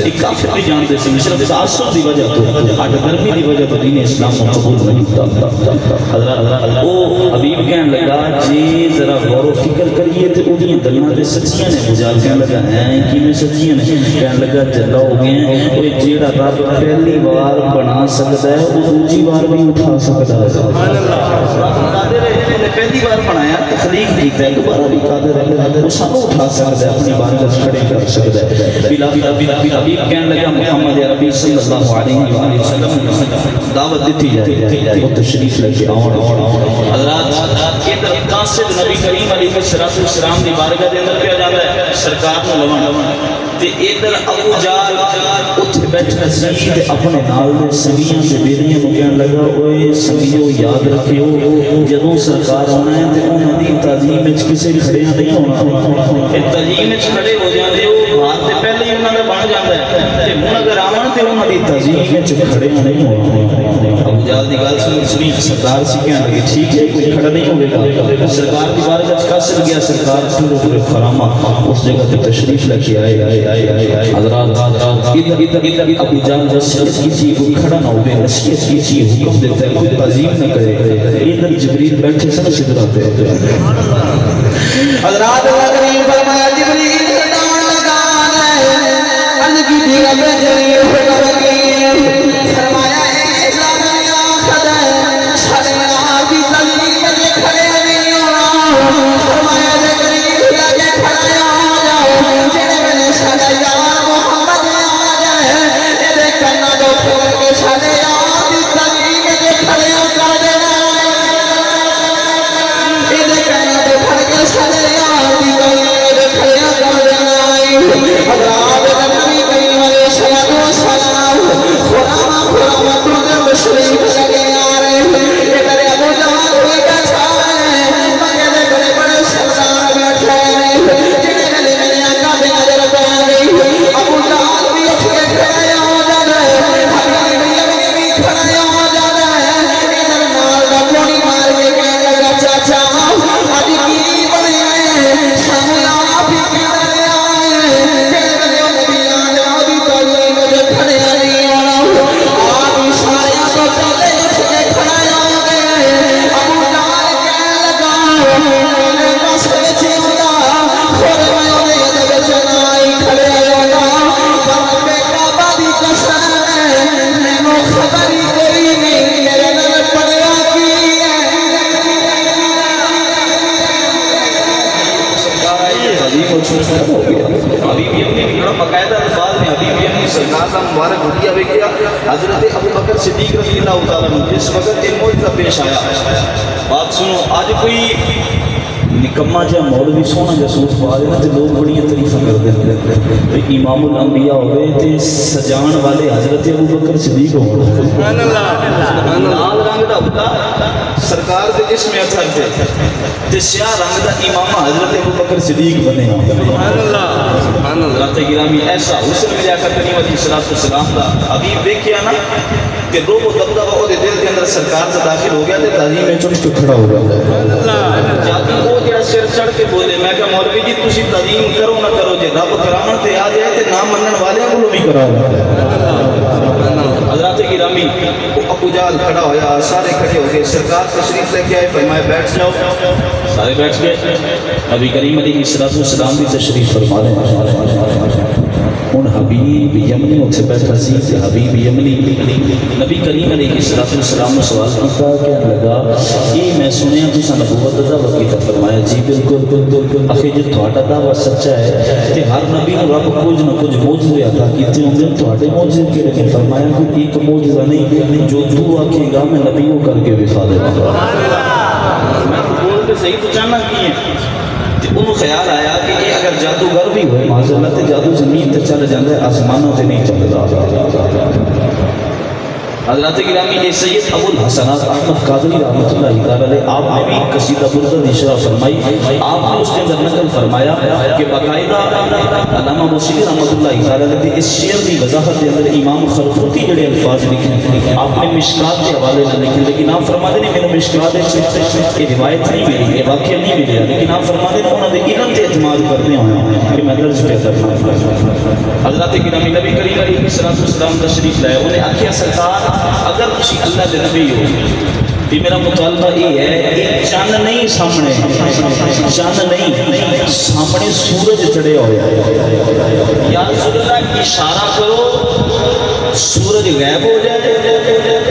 ایک کافر بھی جانتے سی, صرف تعصب دی وجہ تو, ہٹ گرمی دی وجہ تو دین اسلام کو قبول نہیں کرتا. حضرات او حبیب کہنے لگا جی ذرا غور و فکر کریے تے اودیاں گلاں تے سچیاں نے. ابو جہل کہنے لگا ہیں کیویں سچیاں نے؟ کہنے لگا چلا ہو گئے اوے جیڑا رب پہلی بار بنا سکتا ہے وہ دوسری بار بھی اٹھا سکتا ہے. سبحان اللہ. پہلی بار بنایا تخلیق کیتا ہے, دوبارہ بھی قادر ہے, وہ سب اٹھا سکتا ہے, اپنی بارگاہ کھڑے کر سکتا ہے. حبیب کہنے لگا محمد عربی صلی اللہ علیہ وسلم دعوت دیتی جائے, وہ تشریف لے کے آؤ. حضرات یہ طرف قاصد نبی کریم علیہ السلام دی بارگاہ دے اندر کیا جاتا ہے, سرکار کو لوان تے ادھر ابو جہل اتھے بیٹھا سی تے اپنے نال دے سنگیاں تے بیلیاں نوں کہن لگا اوئے سنگیو یاد رکھیو جدوں سرکار آنا ہے تے انہاں دی تعظیم وچ کسے کھڑیاں نہیں ہونا, تے تعظیم وچ کھڑے ہو جاندے ہو ہاتھ تے پہلے ہی انہاں دا بن جاندا ہے, تے ہن اگر آون تے انہاں دی تعظیم وچ کھڑے نہیں ہونا ابو جہل دی گل سنی سردار سی کہن لگے ٹھیک ہے کوئی کھڑا نہیں ہوے گا سرکار دی بارگاہ وچ قصر گیا سرکار پورے فرامہ اس جگہ تے تشریف لے کے آئے حضرات ادھر ابو جہل وصیت کی تھی کوئی کھڑا نہ ہوے نصیحت کی تھی حکم دیتا ہے کوئی تعظیم نہ کرے ادھر جبریل بیٹھے سن سدرات پہ حضرات کریم فرمایا جبریل ڈان لگا ہے عرض کی تھی رب جلیل فرمایا اے اسلام یا خدا شرع دی تعظیم میں کھڑے نہیں ہونا فرمایا جبریل لگے کھڑے ہو جاؤ جڑے میں شرع یار محمد آ جائے اے کنا دو کھول کے شرع یار دی تعظیم میں کھڑے ہو کر دینا اے کنا دو کھڑ کے شرع یار دی تعظیم میں کھڑے ہو کر دینا حضرات نبی کریم علیہ الصلوۃ والسلام خرامہ شریف لگے آ رہے ہیں ادھر ابو جہل کوئی بیٹھا ہے مکے دے بڑے بڑے سردار بیٹھے ہیں جنہیں گلے میں آقا دی نظر پہ گئی ابو جہل بھی اٹھ کے کھڑے ہو جاتا ہے حبیب بھی کھڑے ہو جاتا ہے ادھر نال دا گولی مار کے کہنے لگا چاچا اج کی بنے ہیں سامنا بھی کدھر آئے جنہیں گلے نبی آ دی تعلیم میں کھڑے نہیں ہونا آپ سارے کو پہلے اٹھ کے کھڑے ہو گئے ابو جہل کہنے لگا میرے پاس بچے ہوتا خود میں انہیں وچ نائی کھڑے ہوتا پر بیٹا بادی قسم ہے مینوں خبر ہی کوئی نہیں میرے نال پڑیا کی ہے حبیب یمنی بڑا باقاعدہ الفاظ میں حبیب یمنی سرکار کا مبارک ہدیہ بھی کیا حضرت ابو بکر صدیق رضی اللہ تعالیٰ عنہ جس وقت ایک معجزہ پیش آیا بات سنو آج کوئی نکما جا مولوی سونا جسوس پا دینا تے لوگ بڑی تعریفاں کر دے امام الانبیاء ہوئے تے سجان والے حضرت ابو بکر صدیق ہو سبحان اللہ لال رنگ دا ہوتا سرکار دے جسم اثر تے تے سیاہ رنگ دا امام حضرت ابو بکر صدیق بنے سبحان اللہ سبحان اللہ رات گرامی ایسا حسن ملیا کرنی علیہ السلام دا حبیب دیکھیا نا کہ روح و دبدبہ وہ دل کے اندر سرکار سے داخل ہو گیا تے تعظیم میں چڑھ کے کھڑا ہو گیا جاتی وہ جڑا سر چڑھ کے بولے میں کہا مولوی جی تسی تعظیم کرو نہ کرو جے رب کرامت تے آ جائے تے نام منن والے کو بھی کراؤ حضرات گرامی ابو جہل کھڑا ہویا سارے کھڑے ہو گئے سرکار تشریف لے کے آئے فرمائے بیٹھ جاؤ سارے بیٹھ گئے نبی کریم علیہ السلام بھی تشریف فرما رہے ہیں ان حبیب یمنی اتھے بیٹھا سی کہ حبیب یمنی نبی کریم علیہ السلام نے سوال کیتا کہنے لگا یہ میں سنیا تسا نبوت دا دعویٰ کیتا فرمایا جی بالکل اخی جی تہاڈا دعویٰ سچا ہے کہ ہر نبی نو رب کچھ نہ کچھ معجزے عطا کیتے ہوندے تہاڈے معجزے کیڑے نے فرمایا کہ ایک معجزہ نہیں جو تو آکھے گا میں نبیوں کر کے دکھا دے گا میں تو بول کے صحیح تو جاننا کی ہے انہوں خیال آیا کہ یہ اگر جادوگر بھی ہوئے معاذ اللہ تے جادو زمین تے چل جاندے آسمانوں تے نہیں چلدا حضرات گرامی یہ سید ابو الحسنات احمد قادری رحمۃ اللہ تعالی علیہ آپ نے بھی قصیدہ بردہ نشرہ فرمائی آپ نے اس کے اندر نقل فرمایا کہ باقاعدہ علامہ موسیقی رحمۃ اللہ تعالی علیہ اس شعر کی وضاحت کے اندر امام خرقوطی جڑے الفاظ لکھے آپ نے مشکات کے حوالے نہ لکھے لیکن آپ فرماتے ہیں میرے مشکات یہ روایت نہیں ملی یہ واقعہ نہیں ملیا لیکن آپ فرماتے ہیں انہوں نے علم سے اعتماد کرنے ہوئے کہ میں درج پہ کرنا حضرات گرامی نبی کریم علیہ السلام تشریف لائے انہیں آخیا سرکار اگر تسی اللہ دے نبی ہو کہ میرا مطالبہ یہ ہے ایک چاند نہیں سامنے چاند نہیں سامنے سورج چڑھے ہوئے یا رسول اللہ اشارہ کرو سورج غائب ہو جائے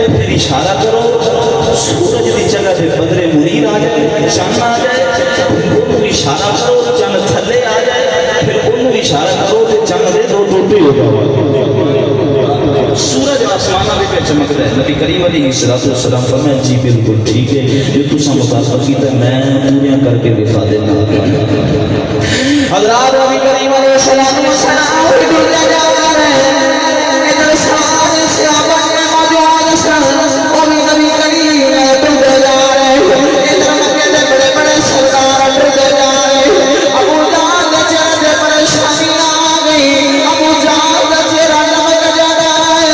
پھر اشارہ کرو سورج کی جگہ پہ بدر منیر آ جائے چاند آ جائے انہوں اشارہ کرو چاند تھلے آ جائے پھر انہوں اشارہ کرو کہ چاند دے دو ٹوٹے ہو جائے سورج آسمانہ بھی پہ چمکتا ہے نبی کریم علیہ السلام فرمائے جی بالکل ٹھیک ہے جو تسا مطالبہ کیتا ہے میں پوریاں کر کے دکھا دینا حضرات نبی کریم علیہ السلام دنیا جا رہے ہیں ادھر سارے صحابہ کے موجود سن وہ بھی نبی کریم ڈوبے جا رہے ہیں ادھر مکے دے بڑے بڑے سردار ڈوبے جا رہے ہیں ابو جہل دے چہرے پریشانی آ گئی ابو جہل دے چہرہ نمک جاتا ہے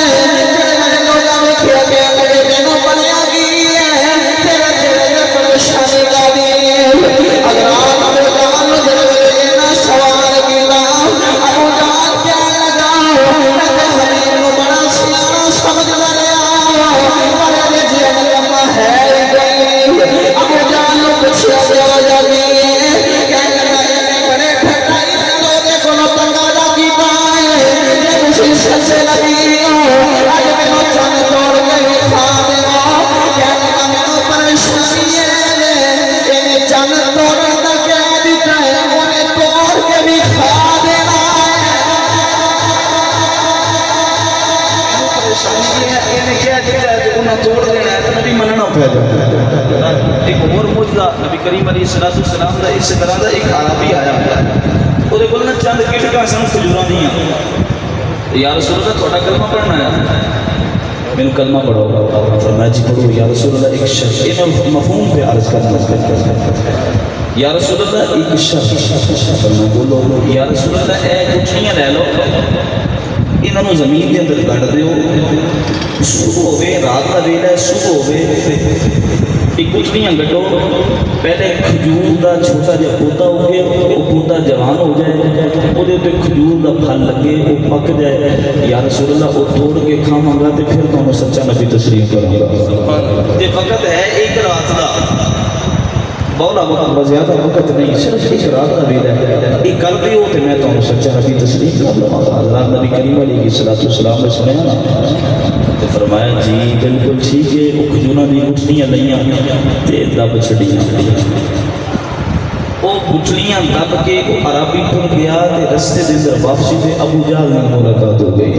پہ جاتا ایک اور موجزہ نبی کریم علیہ السلام کا اس طرح کا ایک عربی آیا وہ کول نہ چند کٹکا سن کھجوراں دیاں یا رسول اللہ تھوڑا کلمہ پڑھنا ہے میں کلمہ پڑھو فرمایا جی پڑھو یا رسول اللہ ایک شرط میں مفہوم پہ عرض کرنا یا رسول اللہ ایک شرط فرمایا بولو یا رسول اللہ اے گٹھلیاں لے لو انہوں زمین کے اندر کٹ دیو صبح ہوئے رات کا ویلا ہے صبح ہوئے ایک گٹھلیاں گٹو پہلے کھجور کا چھوٹا جہا پودا اگے وہ پودا جوان ہو جائے وہ کھجور کا پھل لگے وہ پک جائے یا رسول اللہ وہ توڑ کے کھاواں گا تو پھر تمہیں سچا نبی تسلیم کروں گا یہ وقت ہے ایک رات کا بولا وقت زیادہ وقت نہیں صرف ایک رات کا ویلا ہے ایک کر دیو تو میں تمہیں سچا نبی تسلیم کر لوں گا حضرات نبی کریم علیہ السلام نے سنیا نا تو فرمایا جی بالکل ٹھیک ہے وہ کھجوراں دی گٹھلیاں لئیاں تے دب چھڑیاں وہ گٹھلیاں دب کے وہ عربی ٹر گیا تے رستے دے اندر واپسی تے ابو جہل نال ملاقات ہو گئی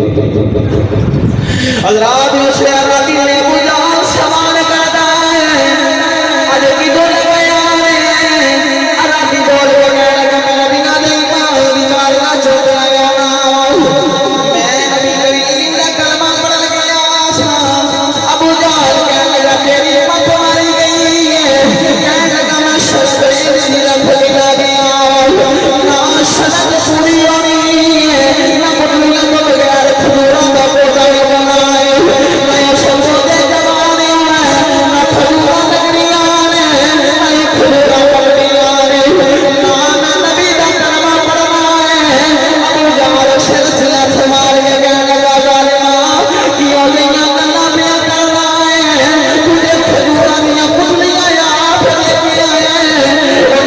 حضرات اس عربی نے ابو جہل سوال کرتا ہے اج کی دو لگایا عربی بول کے لگا میرا بنا نہیں پاؤ بیچارہ نہ چھوڑ آیا میں نبی کریم دا کلمہ پڑھ گیا ابو جہل کہنے لگا تیری مت ماری گئی ہے کہنے لگا میں ششتری سیرت لگا گیا نہ شرط پوری ہونی ہے نہ بدلیاں کو بغیر کھجوراں دا پودا بنائے میں سبو دے جوانے نہ کھجوراں لگڑیاں میں کھجوراں پکڑیاں نہ نبی دا کلمہ پڑھنا ہے ابو جہل سر سے مار کے کہنے لگا ظالما کیوں لیاں گلاں پیا کرنا ہے تجھے کھجوراں دیاں پتلیاں یاد لے کے آیا ہے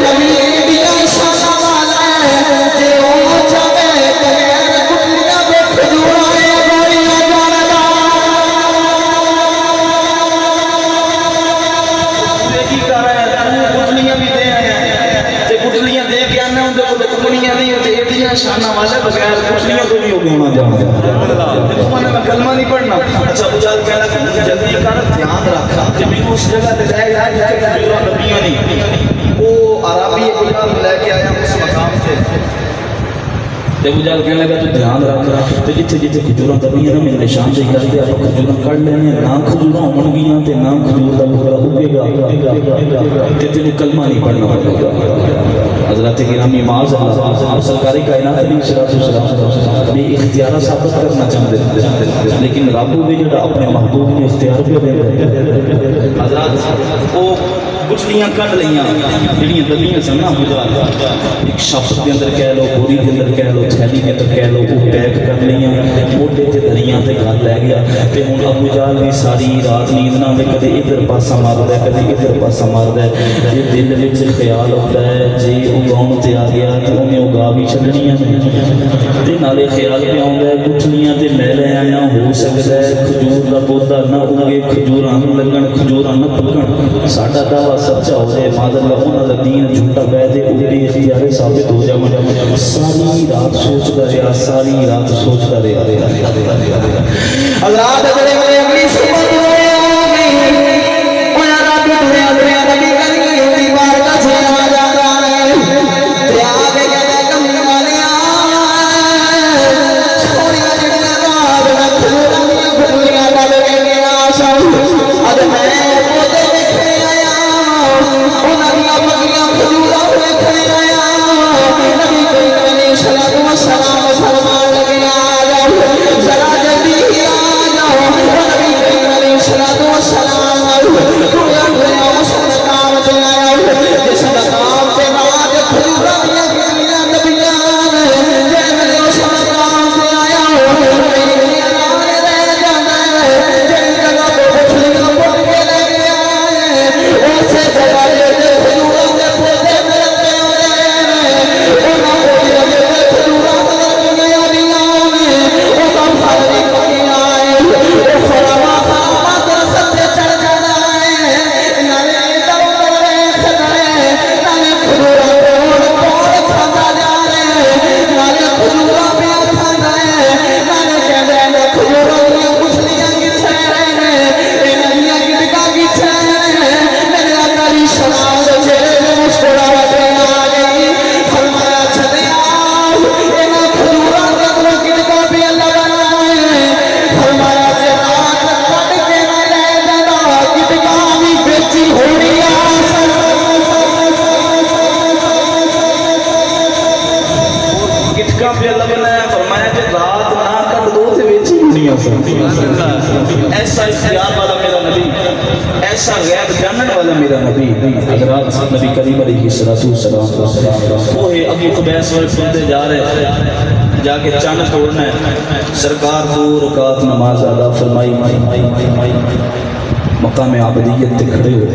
نبی دیا شان والا ہے جے او چاہے بغیر پتلیاں دے کھجوراں گولیاں جاندا کی کر رہا ہے گٹھلیاں بھی دے آیا تے گٹھلیاں دے کے آنا اون دے کول گٹھلیاں نہیں تے ایڈیاں شاناں والے بغیر گٹھلیاں تو نہیں ہونا جاندا میں کلمہ نہیں پڑھنا اچھا بجال کہنا کہ جلدی کر دھیان رکھ کہ میں اس جگہ تے جائے کہ جو نبیوں نہیں وہ عربی غلام لے کے آیا اس مقام سے جب جال کہنے لگا تو دھیان رکھ تو جتھے جتھے کھجوراں دبیاں نا میرے نشان سے کر دیا آپ کھجوراں کٹ لینے نہ کھجوراں ہون گیاں تے نہ کھجور دا بکرا اگے گا تے تینوں کلمہ نہیں پڑھنا پڑے حضرت گرامی معاذ اللہ آپ سرکاری کائنات علیہ السلام بھی اختیارہ ثابت کرنا چاہتے ہیں لیکن رب بھی جڑا اپنے محبوب نے اختیار پہ دے رہے حضرات وہ گٹھلیاں کٹ لیاں جڑیاں دلیاں سن نا ایک شخص کے اندر کہہ لو بوری کے اندر کہہ لو تھیلی کے اندر کہہ لو وہ پیک کر لیاں موٹے تے دلیاں تے گھر لے گیا تے ہن ابو جہل بھی ساری رات نیند نہ آوے کدے ادھر پاسا ماردا ہے کدے ادھر پاسا ماردا ہے جے دل وچ خیال ہوندا ہے جے اگاؤں تے آ گیا تے اونے اگا بھی چھڈنیاں تے نالے خیال پہ آوندا ہے گٹھلیاں تے میں لے آیا ہو سکدا ہے کھجور دا پودا نہ اگے کھجوراں لگن کھجوراں نہ پکن ساڈا دعویٰ سچا ہو جائے ماذ اللہ انہاں دا دین جھوٹا پہ دے او بھی اختیار ثابت ہو جائے ساری رات سوچدا رہیا ساری رات سوچدا رہیا حضرات بڑے بڑے اپنی سمجھ ہوئے آ گئی اویا رب دنیا دنیا نبی کریم دی بارگاہ سے آ جاتا ہے تے آ کے کہتا کم والیا سونیا جڑیاں رات میں کھجوراں دیاں گٹھلیاں ڈال کے آسا اج میں پوتے ویکھنے آیا انہاں دیاں پکیاں کھجوراں ویکھنے آیا نبی کریم علیہ السلام فرمان لگے آ جاؤ ذرا جلدی آ جاؤ نبی کریم علیہ اکھاں پہ لبنا ہے فرمایا کہ رات نہ کٹ دو تے وچ دنیا سن ایسا اختیار والا میرا نبی ایسا غیب جانن والا میرا نبی حضرات نبی کریم علیہ الصلوۃ والسلام وہ ابو قبیس ور سنتے جا رہے جا کے چاند توڑنا ہے سرکار 2 رکعت نماز ادا فرمائی مقام عبدیت تے کھڑے ہوئے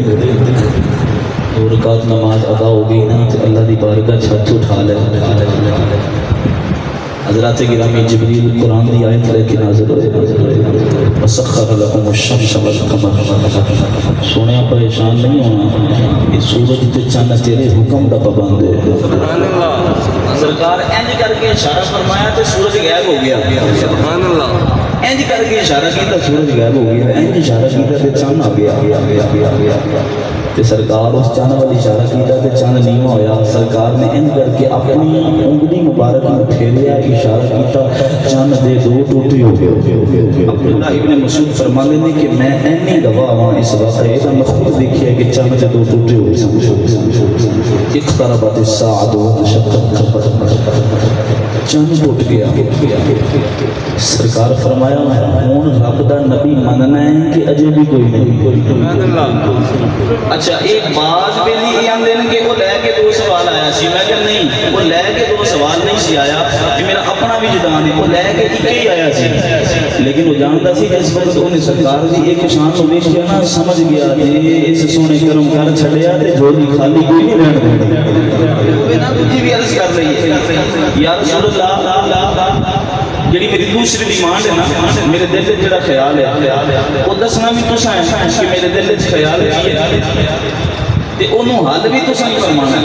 2 رکعت نماز ادا ہو گئی نا تو اللہ دی بارگاہ چھت اٹھا لے حضرات گرامی جبریل قرآن دی آیت لے کے نازل ہوئے وَسَخَّرَ لَكُمُ الشَّمْسَ وَالْقَمَرَ سونے پریشان نہیں ہونا یہ سورج تے چاند تیرے حکم دا پابند ہے سبحان اللہ سرکار انج کر کے اشارہ فرمایا تے سورج غائب ہو گیا سبحان اللہ انج کر کے اشارہ کیتا سورج غائب ہو گیا انج اشارہ کیتا تے چاند آ گیا تے سرکار اس چاند والی اشارہ کیتا تے چاند نیواں ہویا سرکار نے انج کر کے اپنی انگلی مبارک میں پھیریا اشارہ کیتا چاند دے 2 ٹوٹے ہو گئے عبداللہ ابن مسعود فرماتے ہیں کہ میں اینی گواہ ہوں اس واقعے کا میں خود دیکھیا کہ چاند دے 2 ٹوٹے ہوئے اقتربت الساعۃ وانشقت القمر چاند ٹوٹ گیا سرکار فرمایا ہن رب دا نبی مننا ہے کہ اجے بھی کوئی نہیں سبحان اللہ اچھا ایک باز بیلی یہ آن دین کہ وہ لے کے 2 سوال آیا سی میں کہ نہیں وہ لے کے 2 سوال نہیں سی آیا کہ میرا اپنا بھی جدان ہے وہ لے کے ایک ہی آیا سی لیکن وہ جانتا سی جس وقت انہیں سرکار دی ایک شان کو دیکھ کے نا سمجھ گیا کہ اس سونے کرم کر چھڑیا تے جھولی خالی کوئی نہیں رہن دیندا وہ نا تجھی بھی عرض کر رہی ہے یا رسول اللہ جڑی میری دوسری ڈیمانڈ ہے نا میرے دل وچ جڑا خیال ہے وہ دسنا بھی تساں ہے کہ میرے دل وچ خیال ہے تے اونوں حل بھی تساں ہی فرمانا ہے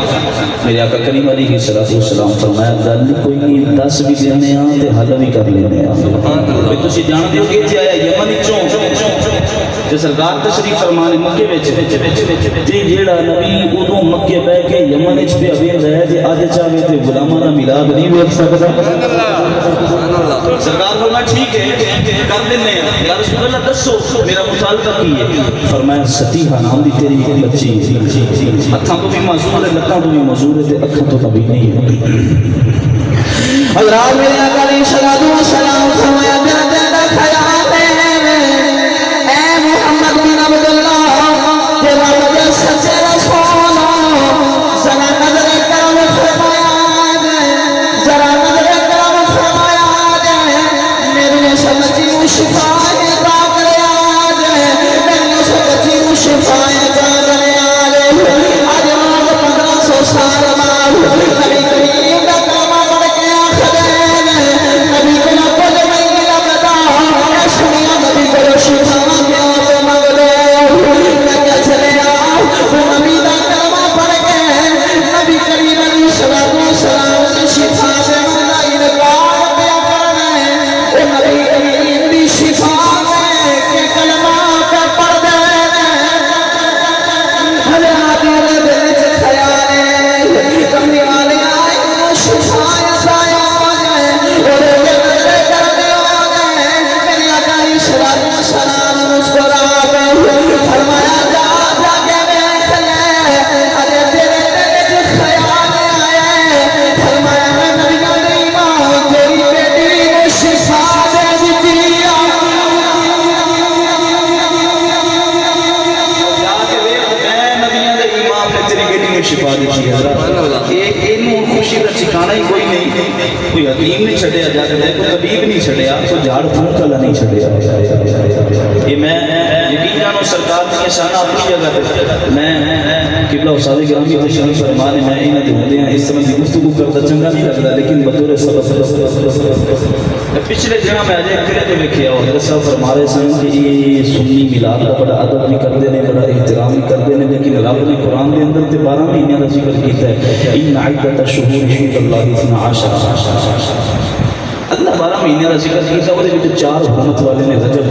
میرے آقا کریم علیہ الصلوۃ والسلام فرمایا گل کوئی نہیں 10 بھی دینے ہاں تے حل بھی کر لینے ہاں تے تسی جانتے ہو کہ اتھے آیا یمن وچوں تے سرکار تشریف فرمانے مکے وچ تے جیڑا نبی اودوں مکے بیٹھ کے یمن وچ پہ ابھی رہے تے اج چاہے تے غلاماں دا میلاد نہیں ویکھ سکدا سبحان اللہ سرکار فرمایا ٹھیک ہے کر دینے ہیں یا رسول اللہ دسو میرا مطالبہ کی ہے فرمایا ستیحہ نام دی تیری ایک بچی ہتھاں تو بھی معذور ہے لتاں تو بھی معذور ہے تے اکھاں تو کبھی نہیں ہے حضرات میرے آقا علیہ الصلوۃ والسلام فرمایا میرا دل دا خیال ہے اے محمد بن عبداللہ تیرا وجہ سچے رسول ذرا نظر کرم فرمایا ذرا نظر کرم فرمایا میرے سمجھی شفا عطا کریا میرے سمجھی شفا عطا کریا اج ماں 1500 سال بعد نبی کریم دا کلمہ پڑھ کے آخر نبی کو نہ کچھ نہیں لگتا اے سنیا نبی کو شفا کیا تو منگ لو میں کیا چلے وہ نبی دا کلمہ پڑھ کے نبی کریم علیہ الصلوۃ والسلام کی شفا سے منگا انکار پیا کرنا ہے نبی کریم دی شفا ہے کہ کلمہ کا پڑھ دے حضرات میرے دل وچ خیال ہے کملی والے آئے وہ شفا عطا ہو جائے اور یہ کر دے ہو گئے میرے آقا علیہ الصلوۃ والسلام مسکرا کے فرمایا جا جا کے دیکھ لے اجے تیرے دل وچ خیال آیا فرمایا میں نبی علیہ ایمان تیری بیٹی کو شفا دے دی شفا دیتی ہے ایک خوشی کا ٹھکانا ہی کوئی نہیں کوئی حکیم نہیں چھڑیا جا رہا ہے کوئی طبیب نہیں چھڑیا کوئی جھاڑ پھونک والا نہیں چھڑیا یہ میں یقین جانو سرکار کی شان اپنی جگہ پہ میں قبلہ استاد گرامی تشریف فرما نے میں انہاں دے ہوندے ہیں اس طرح کی گفتگو کرتا چنگا نہیں لگتا لیکن بطور سبب پچھلے دنوں میں اجے کلے تے ویکھیا اور حضرت صاحب فرما رہے سن کہ یہ سنی میلاد کا بڑا ادب بھی کرتے ہیں بڑا احترام بھی کرتے ہیں لیکن رب نے قرآن کے اندر تے 12 مہینے کا ذکر کیتا ہے ان عدت الشہور عند اللہ 12 اللہ 12 مہینے کا ذکر کیتا ہے وہ 4 حرمت والے نے رجب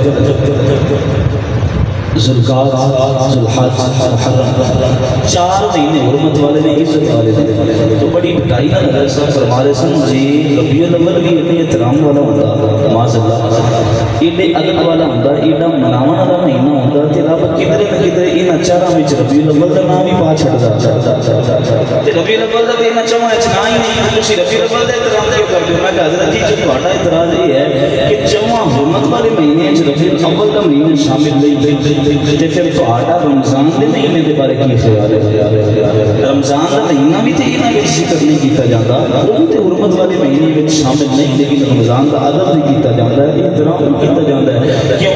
ذوالقعدہ ذوالحج محرم 4 مہینے حرمت والے نے عزت والے نے تو بڑی بٹائی نہ نظر صاحب فرما رہے سن جی ربیع الاول بھی اتنے احترام والا ہوتا معاذ اللہ ایڈے ادب والا ہوتا ایڈا مناون والا مہینہ ہوتا تے رب کدھرے نہ کدھرے انہاں چاراں وچ ربیع الاول دا نام بھی پا چھڑدا تے ربیع الاول دا انہاں چواں وچ نام ہی نہیں تسی ربیع الاول دا احترام کیوں کردے ہو میں کہ حضرت جی جو تہاڈا اعتراض یہ ہے کہ چواں حرمت والے مہینے وچ ربیع الاول دا مہینہ شامل نہیں تے پھر تہاڈا رمضان دے مہینے دے بارے کی خیال ہے رمضان دا مہینہ بھی تے انہاں وچ ذکر نہیں کیتا جاندا وہ تے حرمت والے مہینے وچ شامل نہیں لیکن رمضان دا ادب بھی کیتا جاندا ہے احترام کیتا جاندا ہے کیوں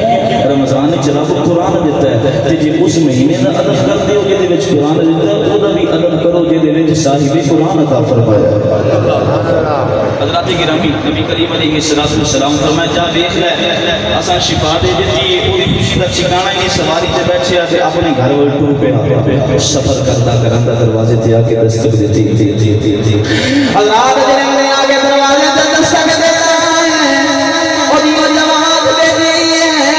رمضان وچ رب قرآن دیتا ہے تے جے اس مہینے دا ادب کردے ہو جے وچ قرآن دیتا ہے او دا بھی ادب کرو جے وچ صاحب قرآن عطا فرمایا حضرات گرامی نبی کریم علیہ الصلوۃ والسلام فرمایا جا دیکھ لے اساں شفا دے دتی پوری خوشی دا ٹھکانہ ہی سواری تے بیٹھے تے اپنے گھر ول ٹر پیا سفر کردا کردا دروازے تے آ کے دستک دیتی حضرات جڑے آگے دروازے تے دستک دیتا ہے او دی جماعت بیٹھی ہے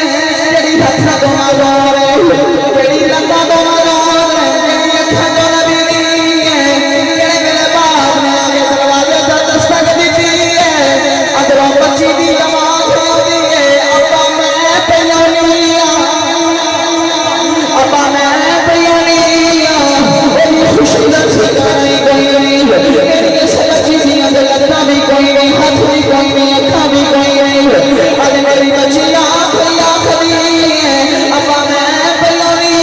جڑی ہتھاں تو مار ہے جڑی لتاں تو مار ہے جڑی اکھاں تو نبی دی ہے جڑے میرے باپ نے آگے دروازے تے دستک دیتی ہے اندروں بچی دی جماعت ہوندی ہے ابا میں پیانی ابا میں پیانی خوشی دا ٹھکانہ کوئی نہیں میری سچی دیاں دے لتاں بھی کوئی نہیں ہاتھ بھی کوئی نہیں اکھاں بھی کوئی نہیں اج میری بچی آخری ہے ابا میں پیانی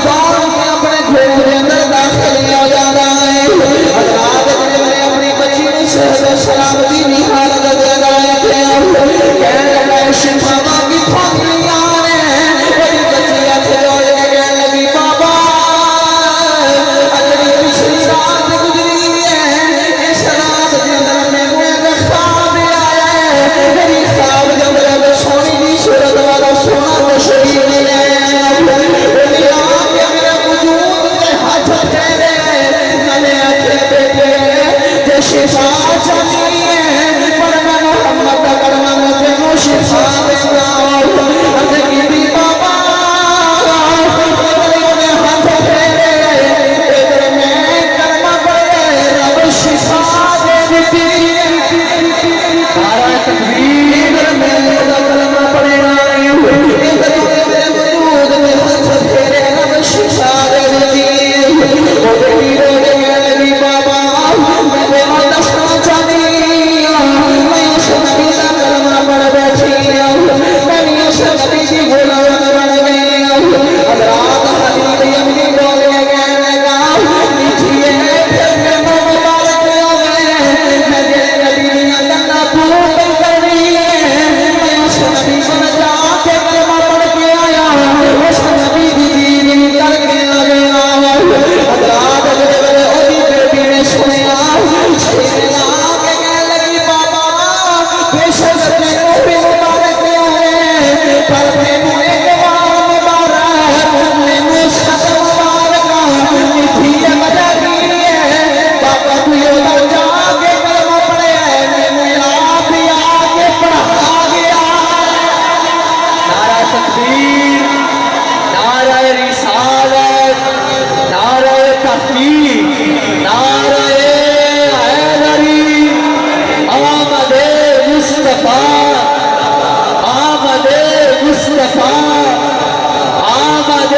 باہر میں اپنے گھر دے اندر داخل ہو جانا ہے حضرات میں اپنی بچی نوں صحت و سلامتی دی حالت دے لائے کہنے لگا شفا کی پھاکیاں نے میری بچی ہاتھ جوڑ کے کہنے لگی بابا اجڑی پچھلی رات گزری ہے اس رات دے اندر میں ایک خواب آیا ہے میری خواب دے اندر سونی دی صورت والا سونا تشریف لے آیا میری آنکھ میرے وجود تے ہاتھ پھیرے میں آکھے بیٹے تے شفا چاہیے پر میں محمد دا کلمہ تینوں شفا دینا اندر کی بھی بابا نے ہاتھ پھیرے ادھر میں کلمہ پڑھے رب شفا دے دیتی نعرہ تکبیر ادھر میں کلمہ پڑھنا ادھر میرے وجود میں ہاتھ پھیرے رب شفا دے دیتی وہ بیٹی رو گئی بابا میں تینوں دسنا چاہتی میں اس نبی کا کلمہ پڑھ بیٹھی میں اس نبی کی غلام بن گئی حضرات حبیب اپنی بول کے کہنے لگا میٹھیے پھر کلمہ مبارک ہوئے میں تیرے نبی دیا گلا پھول کرنی میں اس نبی کو جا کے کلمہ پڑھ کے آیا اس نبی کی دین کر کے آ گیا حضرات جب اوہی بیٹی نے سنیا سنا کے کہنے لگی بابا بے شک تینوں بھی مبارک ہوئے پر تینوں ایک بار مبارک تینوں سب مبارک میٹھی وجہ کی ہے بابا تو ادھر جا کے کلمہ پڑھے تینوں آپ ہی آ کے پڑھا گیا نعرہ تکبیر نعرہ رسالت نعرہ تحقیق نعرہ حیدری آمد مصطفیٰ آمد مصطفیٰ آمد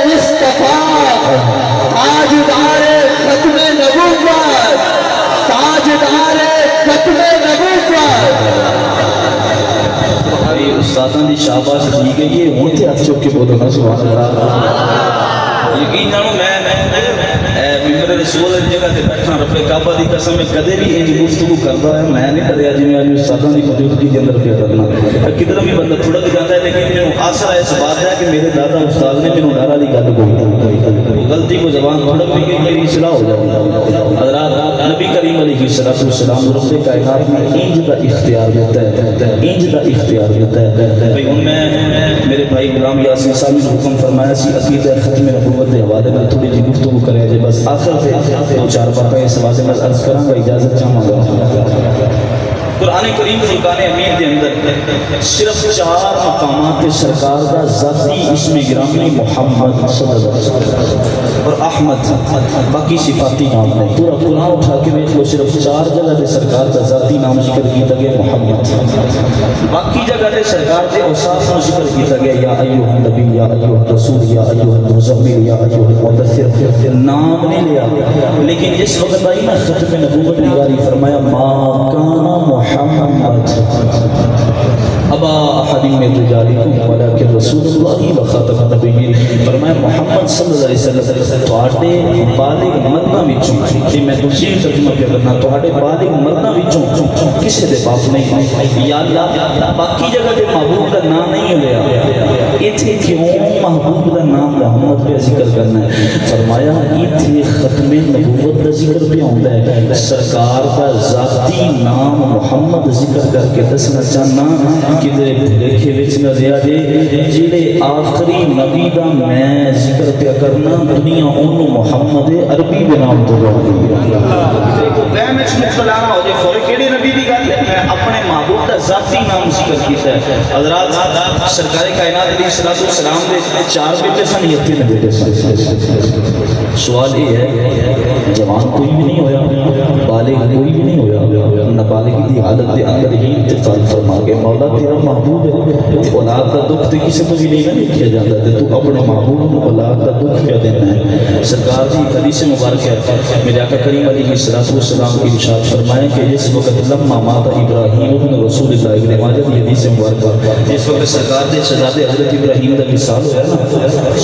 مصطفیٰ تاجدار ختم نبوت تاجدار ختم نبوت استاداں دی شاباش دی گئی ہے ہن تے ہاتھ چوک کے بولو نا سبحان اللہ یقین جانو میں ممبر رسول دی جگہ تے بیٹھا رب کعبہ دی قسم میں کدے بھی انج گفتگو کردا ہے میں نہیں کریا جی میں استاداں دی موجودگی دے اندر پیا کرنا کدھر بھی بندہ تھڑک جاندا ہے لیکن مینوں آسرا اس بات ہے کہ میرے دادا استاد نے مینوں ڈر والی گل کوئی غلطی کو زبان تھڑک بھی گئی میری اصلاح ہو جاتی حضرات نبی کریم علیہ الصلوۃ والسلام رب کائنات میں انج دا اختیار دیتا ہے انج دا اختیار دیتا ہے بھئی ہن میں میرے بھائی غلام یاسین صاحب نے حکم فرمایا سی عقیدہ ختم نبوت دے حوالے میں تھوڑی جی گفتگو کریں جی بس آخر سے دو چار باتیں اس واسطے میں عرض کراں گا اجازت چاہوں گا قرآن کریم فرقان حمید کے اندر صرف 4 مقامات سرکار کا ذاتی اسم گرامی محمد صلی اللہ علیہ وسلم اور احمد، باقی صفاتی نام نہیں. پورا قرآن اٹھا کے دیکھ لو، صرف 4 جگہ پہ سرکار کا ذاتی نام ذکر کیا گیا محمد. باقی جگہ پہ سرکار کے اوصاف کا ذکر کیا گیا یا ایھا النبی، یا ایھا الرسول، یا ایھا المزمل، یا ایھا المدثر. نام نہیں لیا، لیکن جس وقت آئی نا ختم نبوت نگاری فرمایا ما کان محمد ابا احد من رجالکم ولکن رسول اللہ وخاتم النبیین. فرمایا محمد صلی اللہ علیہ وسلم تواڈے بالغ مرداں وچوں، جی میں دوسری ترجمہ کیا کرنا، تواڈے بالغ مرداں وچوں کسے دے باپ نہیں. یا اللہ باقی جگہ تے محبوب دا نام نہیں لیا، ایتھے کیوں محبوب دا نام محمد پہ ذکر کرنا ہے؟ فرمایا ایتھے ختم نبوت دا ذکر پہ ہوندا ہے، سرکار دا ذاتی نام محمد ذکر کر کے دسنا چاہنا کدھر بھلیکھے وچ نہ رہیا جے. جڑے آخری نبی دا میں ذکر پہ کرنا دنیا اونوں محمد عربی دے نام تو جانتی ہے. وہم وچ مبتلا نہ ہو جے فوری کیڑے نبی دی گل ہے، میں اپنے محبوب دا ذاتی نام ذکر کیتا ہے. حضرات سرکار کائنات علیہ الصلوۃ والسلام دے 4 بیٹے سن یا 3 بیٹے سن؟ سوال یہ ہے جوان کوئی بھی نہیں ہویا، بالغ کوئی بھی نہیں ہویا، نابالغ دی حالت دے اندر ہی انتقال فرما کے مولا تیرا محبوب ہے. اولاد کا دکھ تو کسی کو بھی نہیں نہ لکھیا جاتا ہے، تو اپنے محبوب کو اولاد کا دکھ کیا دینا ہے. سرکار کی حدیث مبارک ہے، میرے آقا کریم علیہ الصلوۃ والسلام کی ارشاد فرمایا کہ جس وقت لما مات ابراہیم ابن رسول اللہ ابن ماجہ کی حدیث مبارک، جس وقت سرکار دے شہزادے حضرت ابراہیم کا وصال ہوا نا،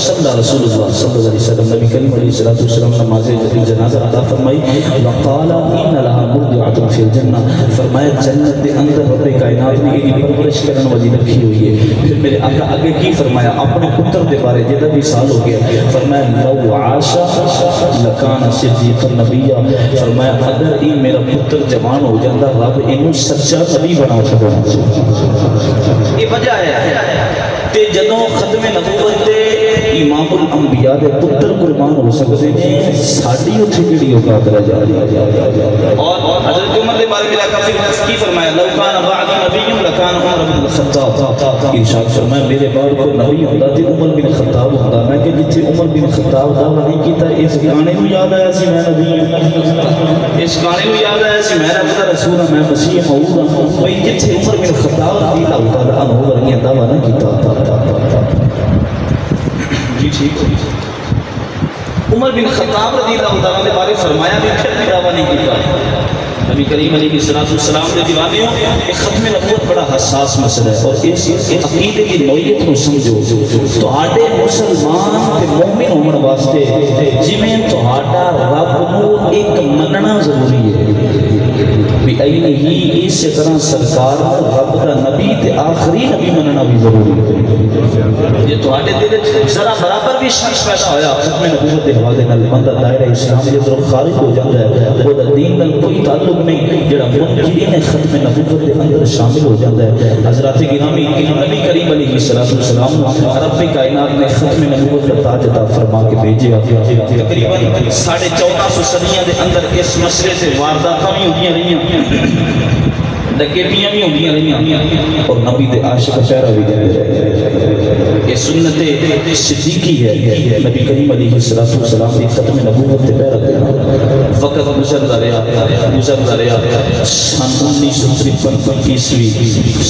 صلی رسول اللہ صلی اللہ علیہ وسلم نبی کریم علیہ الصلوۃ والسلام نماز جنازہ ادا فرمائی. وقال ان لها مرضعة في الجنہ، فرمایا جنت کے اندر رب کائنات نے یہ پرورش کرنے والی رکھی ہوئی ہے. پھر میرے آقا آگے کی فرمایا اپنے پتر دے بارے جدا بھی سال ہو گیا، فرمایا لو عاش لکان صدیقا نبیا. فرمایا اگر یہ میرا پتر جوان ہو جاتا رب اینو سچا نبی بنا چھوڑنا. یہ وجہ ہے تے جدوں ختم نبوت تے امام الانبیاء دے پتر قربان ہو سکتے ہیں، ساڈی اوتھے کیڑی اوقات رہ جا رہی ہے. اور حضرت عمر دے بارے میں کافی کی فرمایا لو کان بعد نبی لکان عمر بن الخطاب. ارشاد فرمایا میرے بعد کوئی نبی ہوندا تے عمر بن خطاب ہوندا. میں کہ جتھے عمر بن خطاب دا نہیں کیتا اس گانے نوں یاد آیا سی میں نبی ہوں، اس گانے نوں یاد آیا سی میں رب دا رسول ہوں، میں مسیح موعود ہوں. بھئی جتھے عمر بن خطاب رضی اللہ تعالی عنہ ورگیاں دعویٰ نہ کیتا. جی ٹھیک ہے، عمر بن خطاب رضی اللہ تعالیٰ کے بارے فرمایا بھی پھر بھی دعویٰ نہیں کیتا. نبی کریم علیہ الصلوۃ والسلام دے دیوانے ہو کہ ختم نبوت بڑا حساس مسئلہ ہے، اور اس عقیدے کی نوعیت کو سمجھو. تہاڈے مسلمان تے مومن ہون واسطے جویں تہاڈا رب نو ایک مننا ضروری ہے، بھی این ہی اس طرح سرکار رب دا نبی تے آخری نبی مننا بھی ضروری ہے. یہ تہاڈے دل وچ ذرا برابر بھی شک پیدا ہویا ختم نبوت دے حوالے نال بندہ دائرہ اسلام دے اندر خارج ہو جاتا ہے، وہ دین نال کوئی تعلق نہیں، جڑا منکرین ختم نبوت دے اندر شامل ہو جاتا ہے. حضرات گرامی نبی کریم علیہ الصلوۃ والسلام رب کائنات نے ختم نبوت کا تاج عطا فرما کے بھیجا. تقریباً 1450 صدیاں دے اندر اس مسئلے سے وارداتاں بھی ہوندیاں رہیاں، ڈکیتیاں بھی ہوندیاں رہیاں، اور نبی دے عاشق پیرا بھی جاندے رہے. یہ سنت صدیقی ہے، نبی کریم علیہ الصلوۃ والسلام دی ختم نبوت تے پیرا دینا. وقت گزرتا رہا، سن 1953 عیسوی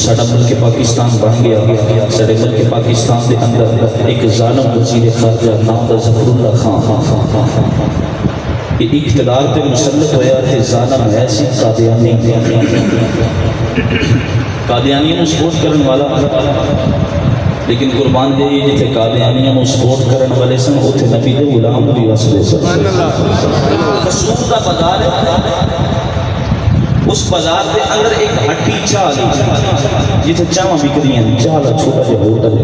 ساڈا ملک پاکستان بن گیا. ساڈے ملک پاکستان دے اندر ایک ظالم وزیر خارجہ نام دا ظفر اللہ خان یہ اقتدار تے مسلط ہویا تے ظالم ہے سی قادیانیوں کو سپورٹ کرن والا. لیکن قربان جائیے جتنے قادیانیوں کو سپورٹ کرن والے سن اتنے نبی دے غلام بھی وسدے سن. قصور دا بازار ہے، اس بازار دے اندر ایک ہٹی چاہ لی جتنے چاہاں بکری ہیں، چاہ دا چھوٹا جا ہوٹل،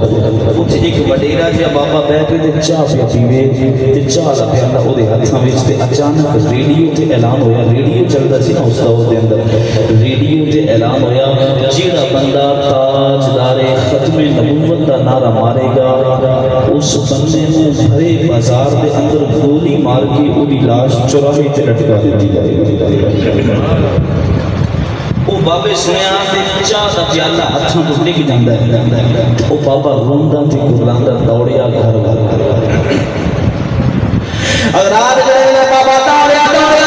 اتنے ایک وڈیرا جا بابا بیٹھ کے چاہ پہ پیوے تے چاہ دا پیالا او دے ہتھاں وچ تے اچانک ریڈیو تے اعلان ہویا. ریڈیو چلدا سی نا اس دا دے اندر، ریڈیو تے اعلان ہویا جیڑا بندہ تاجدار ختم نبوت دا نعرہ مارے گا اس بندے نوں بھرے بازار دے اندر گولی مار کے اودی لاش چوراہے تے لٹکا دتی جائے گی. وہ بابے سنیا تے چاہ دا پیالہ ہاتھوں تو ڈگ جاندا ہے او بابا روندا تے گرلاندا دوڑیا گھر اگر رات جڑے بابا دوڑیا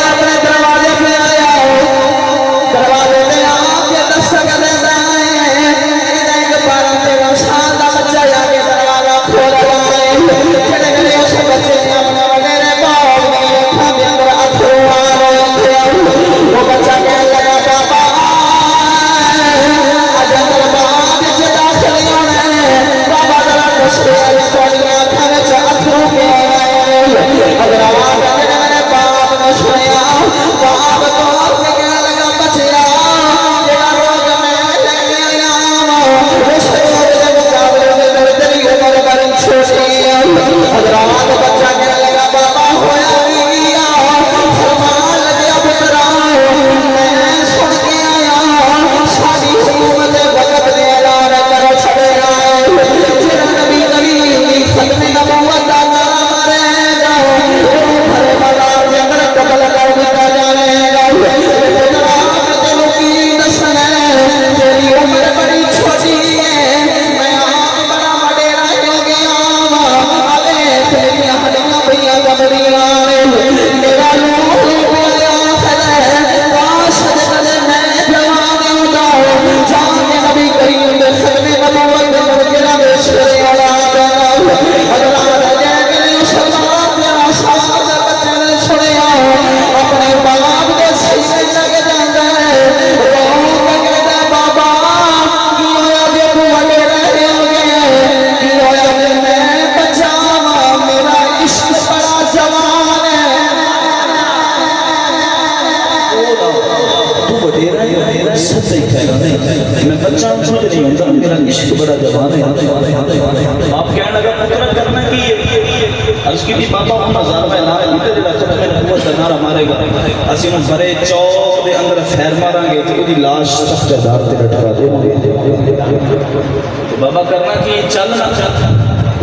اپنے دروازے پہ آیا دروازے پہ آ کے دستک دیتا ہے ایک بار تیرا سال دا بچہ آ کے دروازہ کھولا ہے جڑے گلے اس بچے نے اپنے وڈیرے باپ دی اکھاں دے اندر اتھرو آ رہے وہ بچہ کہنے لگا بابا اج اندر باپ وچ داخل ہونا ہے بابا ذرا دس دے تھوڑی اکھاں وچ اتھرو کے اگر آواز میرے باپ نے سنیا باپ تو اپنے کہنے لگا بچیا جڑا روگ میں لگ گیا اس روگ کے مقابلے میں تیری عمر بڑی چھوٹی ہے اگر آواز بچہ کہنے لگا بابا ہویا گیا فرمان لگیا پترا میں سن کے آیا ساری حکومت وقت دے اعلان کر چھڑے جڑا نبی نبی ختم نبوت دا قبل کر دیتا جانے گا جناب تینوں کی دسنا ہے تیری عمر بڑی چھوٹی ہے میں آپ بڑا وڈیرا ہو گیا ابے تیری ہڈیاں پئیاں کمڑیاں میرا لوگ پیا ہے کاش کدے میں جوان ہوتا جان کے نبی کریم دے ختم نبوت دے مرکزہ میں شرے اولاد اگلا رجے کے اس بات میرا ساتھ بچے نے چھڑیا اپنے باپ کے سینے لگ جاتا ہے رو کہتا بابا کی ہویا کہ تو وڈے رہے ہو گئے کی ہویا کہ میں بچاواں میرا عشق بڑا جوان ہے تو وڈیرا ہے سچ کہنا میں بچہ سمجھ نہیں ہوندا میرا عشق بڑا جوان ہے آپ کہنے لگا پتر کرنا کی ہے عرض کی بابا ہم ہزار روپے نعرے دیتے جڑا ختم نبوت دا نعرہ مارے گا اسی نوں بڑے چوک دے اندر خیر ماراں گے تے اودی لاش تخت دار تے لٹکا دے گے بابا کرنا کی چل نہ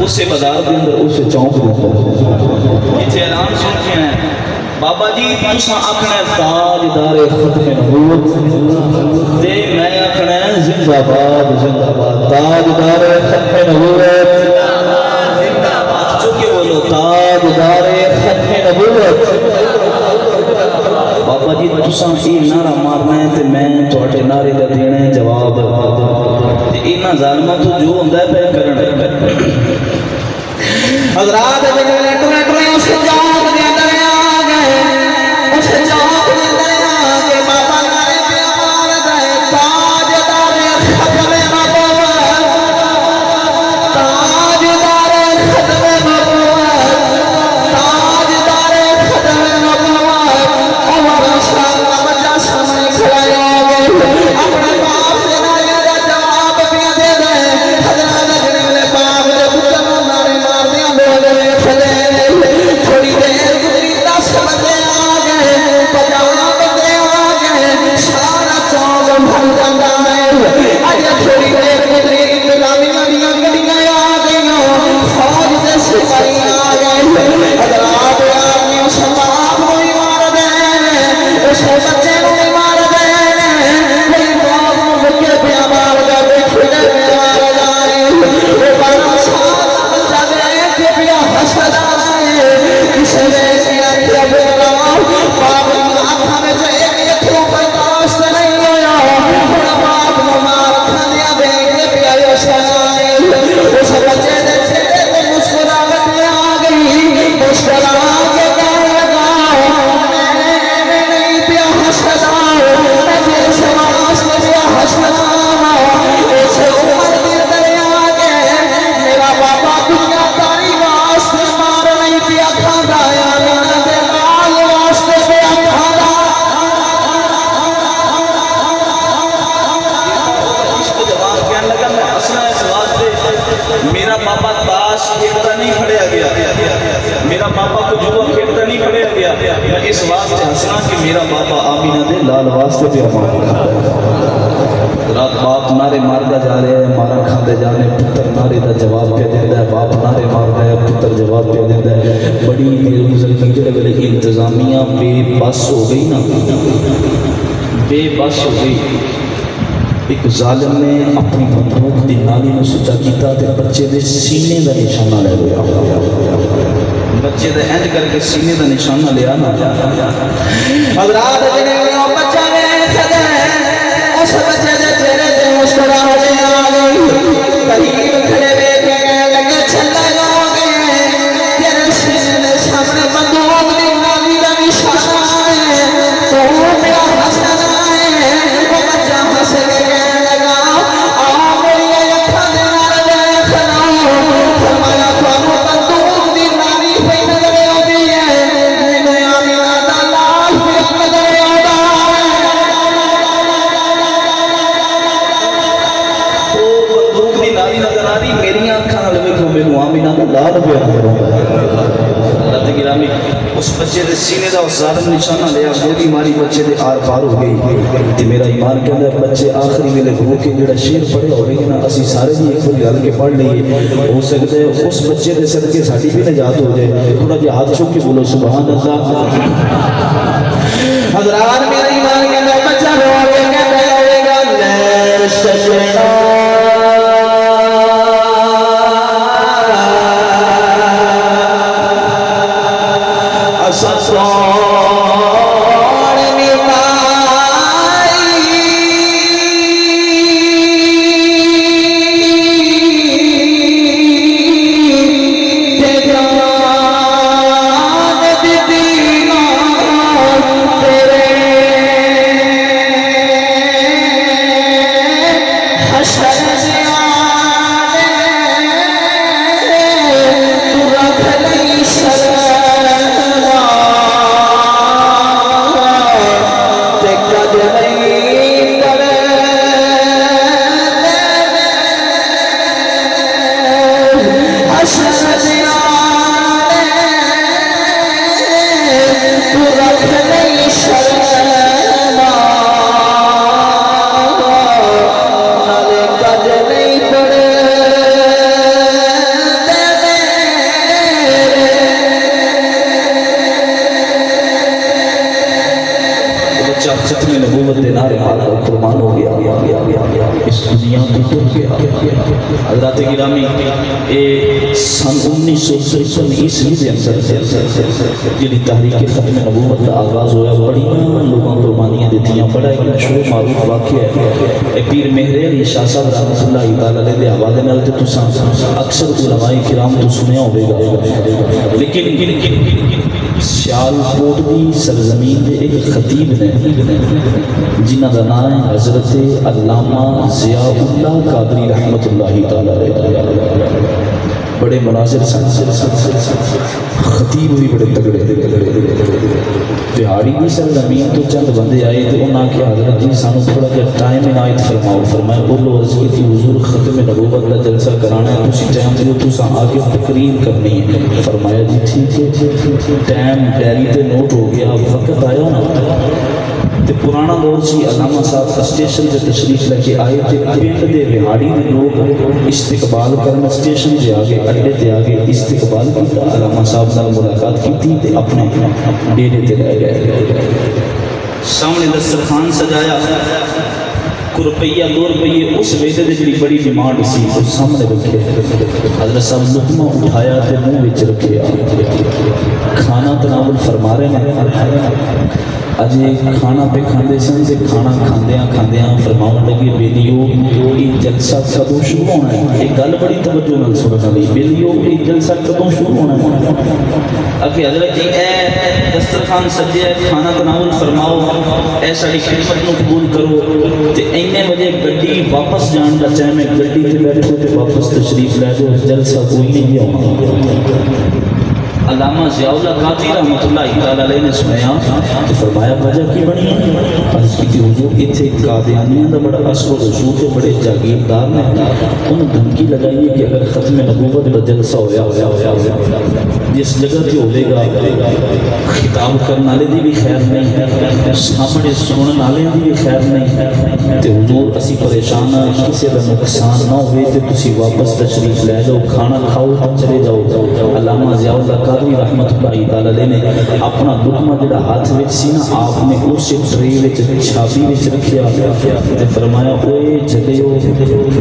اسے بازار دے اندر اسے چوک دے اندر ایتھے اعلان سن کے ہیں بابا جی تساں آکھنا تاجدار ختم نبوت تے میں آکھنا زندہ باد تاجدار ختم نبوت تاجدار ختم نبوت بابا جی تساں یہ نعرہ مارنا ہے تے میں تواڈے نعرے دا دینا ہے جواب تے انہاں ظالماں تو جو ہوندا ہے پے کرن حضرات جنگل ٹوٹے اس جاگ دے اندر آ گئے اس جاگ دے اندر آ کے بابا نعرے پہ آواز ہے تاجدار ختم نبوت تاجدار ختم نبوت تاجدار ختم نبوت عمر شان کا بچہ سامنے کھڑا ہو گئے اپنے باپ کے نعرے کا جواب بھی دے دے حضرات جنگل باپ دے پتر نوں نعرے مار دیا بول رہے تھے تھوڑی دیر گزری 10 بندے آ گئے 50 بندے آ گئے سارا چوک بھر جاتا ہے اج تھوڑی دیر گزری انتظامیہ دیا گڈیاں آ گئیں فوج دے سپاہی آ گئے اگر آپ آدمی اس باپ کو ہی مار دیں اس بچے کو ہی مار دیں کوئی باپ کو بچے پیا مار دے کھڑے پہ مار جائے وہ 12 سال کا بچہ دے کے پیا ہسدا ہے کسی نے کیا کیا بولا باپ کی آنکھوں میں سے ایک اتھرو برداشت نہیں ہویا ہن باپ کو مار کھاندیا دیکھ کے پیا یوسائے اس بچے دے چہرے تے مسکراہٹ آ گئی مسکرا کے کہنے لگا میں نہیں پیا ہسدا میں جس واسطے پیا ہسدا اس عمر دے دریا کے میرا بابا دنیا داری واسطے مار نہیں پیا کھاندا آمینہ دے لال واسطے پیا کھاندا جواب کہنے لگا میں اصلا اس واسطے میرا پاپا تاش کھیلتا نہیں کھڑیا گیا میرا پاپا کو جوا کھیلتا نہیں کھڑیا گیا میں اس واسطے ہسنا کہ میرا پاپا آمینہ دے لال واسطے پہ رات باپ نعرے ماردا جا رہے ہیں مارا کھاندے جا رہے پتر نعرے دا جواب پہ دیندا ہے باپ نعرے ماردا ہے پتر جواب پہ دیندا ہے بڑی دیر گزر گئی جڑے ویلے انتظامیہ بے بس ہو گئی نا بے بس ہو گئی ایک ظالم نے اپنی بندوق دی نالی نو سچا کیتا تے بچے دے سینے دا نشانہ لے لیا بچے دے اینڈ کر کے سینے دا نشانہ لیا نا حضرات جنہیں وہ بچہ میں خدے اس بچے دے چہرے تے مسکراہٹ آ گئی قریب کھڑے دیکھ کے کہنے لگے چھلا جاؤ گے تیرے سینے دے سامنے بندوق دی نالی دا نشانہ ہے تو میرا حسن ہے وہ بچہ ہنس کے کہنے لگا آ میری اکھاں دے نال دیکھنا فرمایا تانوں بندوق دی نالی پئی نظر آندی ہے میں آمینہ دا لاش پئی نظر آندا بندوق دی نالی نظر آ رہی میری آنکھاں نال ویکھو مینوں آمینہ دا لال پیا نظر آندا ہے حضرت گرامی اس بچے دے سینے دا اس ظالم نشانہ لیا گولی ماری بچے دے آر پار ہو گئی تے میرا ایمان کہندا ہے بچے آخری ویلے رو کے جڑا شیر پڑھے ہوے نا اسی سارے جی ایک بار گل کے پڑھ لئیے ہو سکتا ہے اس بچے دے صدقے ساڈی بھی نجات ہو جائے تھوڑا جہا ہاتھ چوک کے بولو سبحان اللہ حضرات میرا ایمان کہندا ہے بچہ رو کے کہتا ہے گا لے سجنا سسوڑ نمائی جان دینا تیرے حشر زیادے تو رکھ لئی شرم ختم نبوت دے نعرے والا قربان ہو گیا اس دنیا کو ٹر گیا حضرات گرامی اے سن 1953 عیسوی دے اندر جڑی تحریک ختم نبوت دا آغاز ہویا بڑی لوگاں قربانیاں دتیاں بڑا ایک مشہور معروف واقعہ ہے اے پیر مہر علی شاہ صاحب رحمۃ اللہ تعالی علیہ دے حوالے نال تے تساں اکثر علماء کرام تو سنیا ہوے گا لیکن سیال کوٹ دی سرزمین دے ایک خطیب نے جنہ دا نام ہے حضرت علامہ ضیاء اللہ قادری رحمۃ اللہ تعالی علیہ بڑے مناظر سن خطیب بھی بڑے تگڑے بہاڑی کی سرزمین تو چند بندے آئے تو انہاں کہ حضرت جی سانو تھوڑا جہا ٹائم عنایت فرماؤ فرمایا بولو عرض کی تھی حضور ختم نبوت کا جلسہ کرانا ہے تسی ٹائم دیو تساں آگے تقریر کرنی ہے فرمایا جی ٹھیک ہے ٹائم ڈائری تے نوٹ ہو گیا وقت آیا نا تے پرانا دور سی علامہ صاحب اسٹیشن تے تشریف لے کے آئے تے پنڈ دے بہاڑی دے لوگ استقبال کرنا اسٹیشن تے آگے اڈے تے آگے استقبال کیتا علامہ صاحب نال ملاقات کیتی تے اپنے ڈیرے تے لے گئے سامنے دسترخوان سجایا روپیہ 2 روپیے اس ویلے دے جڑی بڑی ڈیمانڈ سی اس سامنے رکھے حضرت صاحب لقمہ اٹھایا تے منہ وچ رکھیا کھانا تناول فرما رہے ہیں اجے کھانا پہ کھاندے سن تے کھانا کھاندیاں فرماون لگے بیلیو یہ جلسہ کدوں شروع ہونا ہے ایک گل بڑی توجہ نال سنن والی بیلیو یہ جلسہ کدوں شروع ہونا ہے اگے حضرت جی اے دسترخوان سجیا کھانا تناول فرماؤ اے ساری خدمت نو قبول کرو تے اینے بجے گڈی واپس جان دا ٹائم ہے گڈی تے بیٹھو تے واپس تشریف لے جاؤ جلسہ کوئی نہیں ہونا علامہ ضیاء اللہ قادری رحمۃ اللہ تعالی علیہ نے سنایا تو فرمایا وجہ کی بنی عرض کی حضور ایتھے قادیانیاں دا بڑا اثر و رسوخ ہے بڑے جاگیردار نے انہوں دھمکی لگائی ہے کہ اگر ختم نبوت کا جلسہ ہویا جس جگہ تے ہوے گا خطاب کرنے والے دی بھی خیر نہیں سامنے سنن والے دی بھی خیر نہیں تے حضور اسی پریشان پریشان ہے کسی کا نقصان نہ ہوئے تو تسی واپس تشریف لے جاؤ کھانا کھاؤ چلے جاؤ علامہ ضیاء اللہ قادری رحمت اللہ تعالی نے اپنا لقمہ جڑا ہاتھ وچ سی نا آپ نے اس ٹرے وچ چھابی وچ رکھیا تے فرمایا اوئے چلیو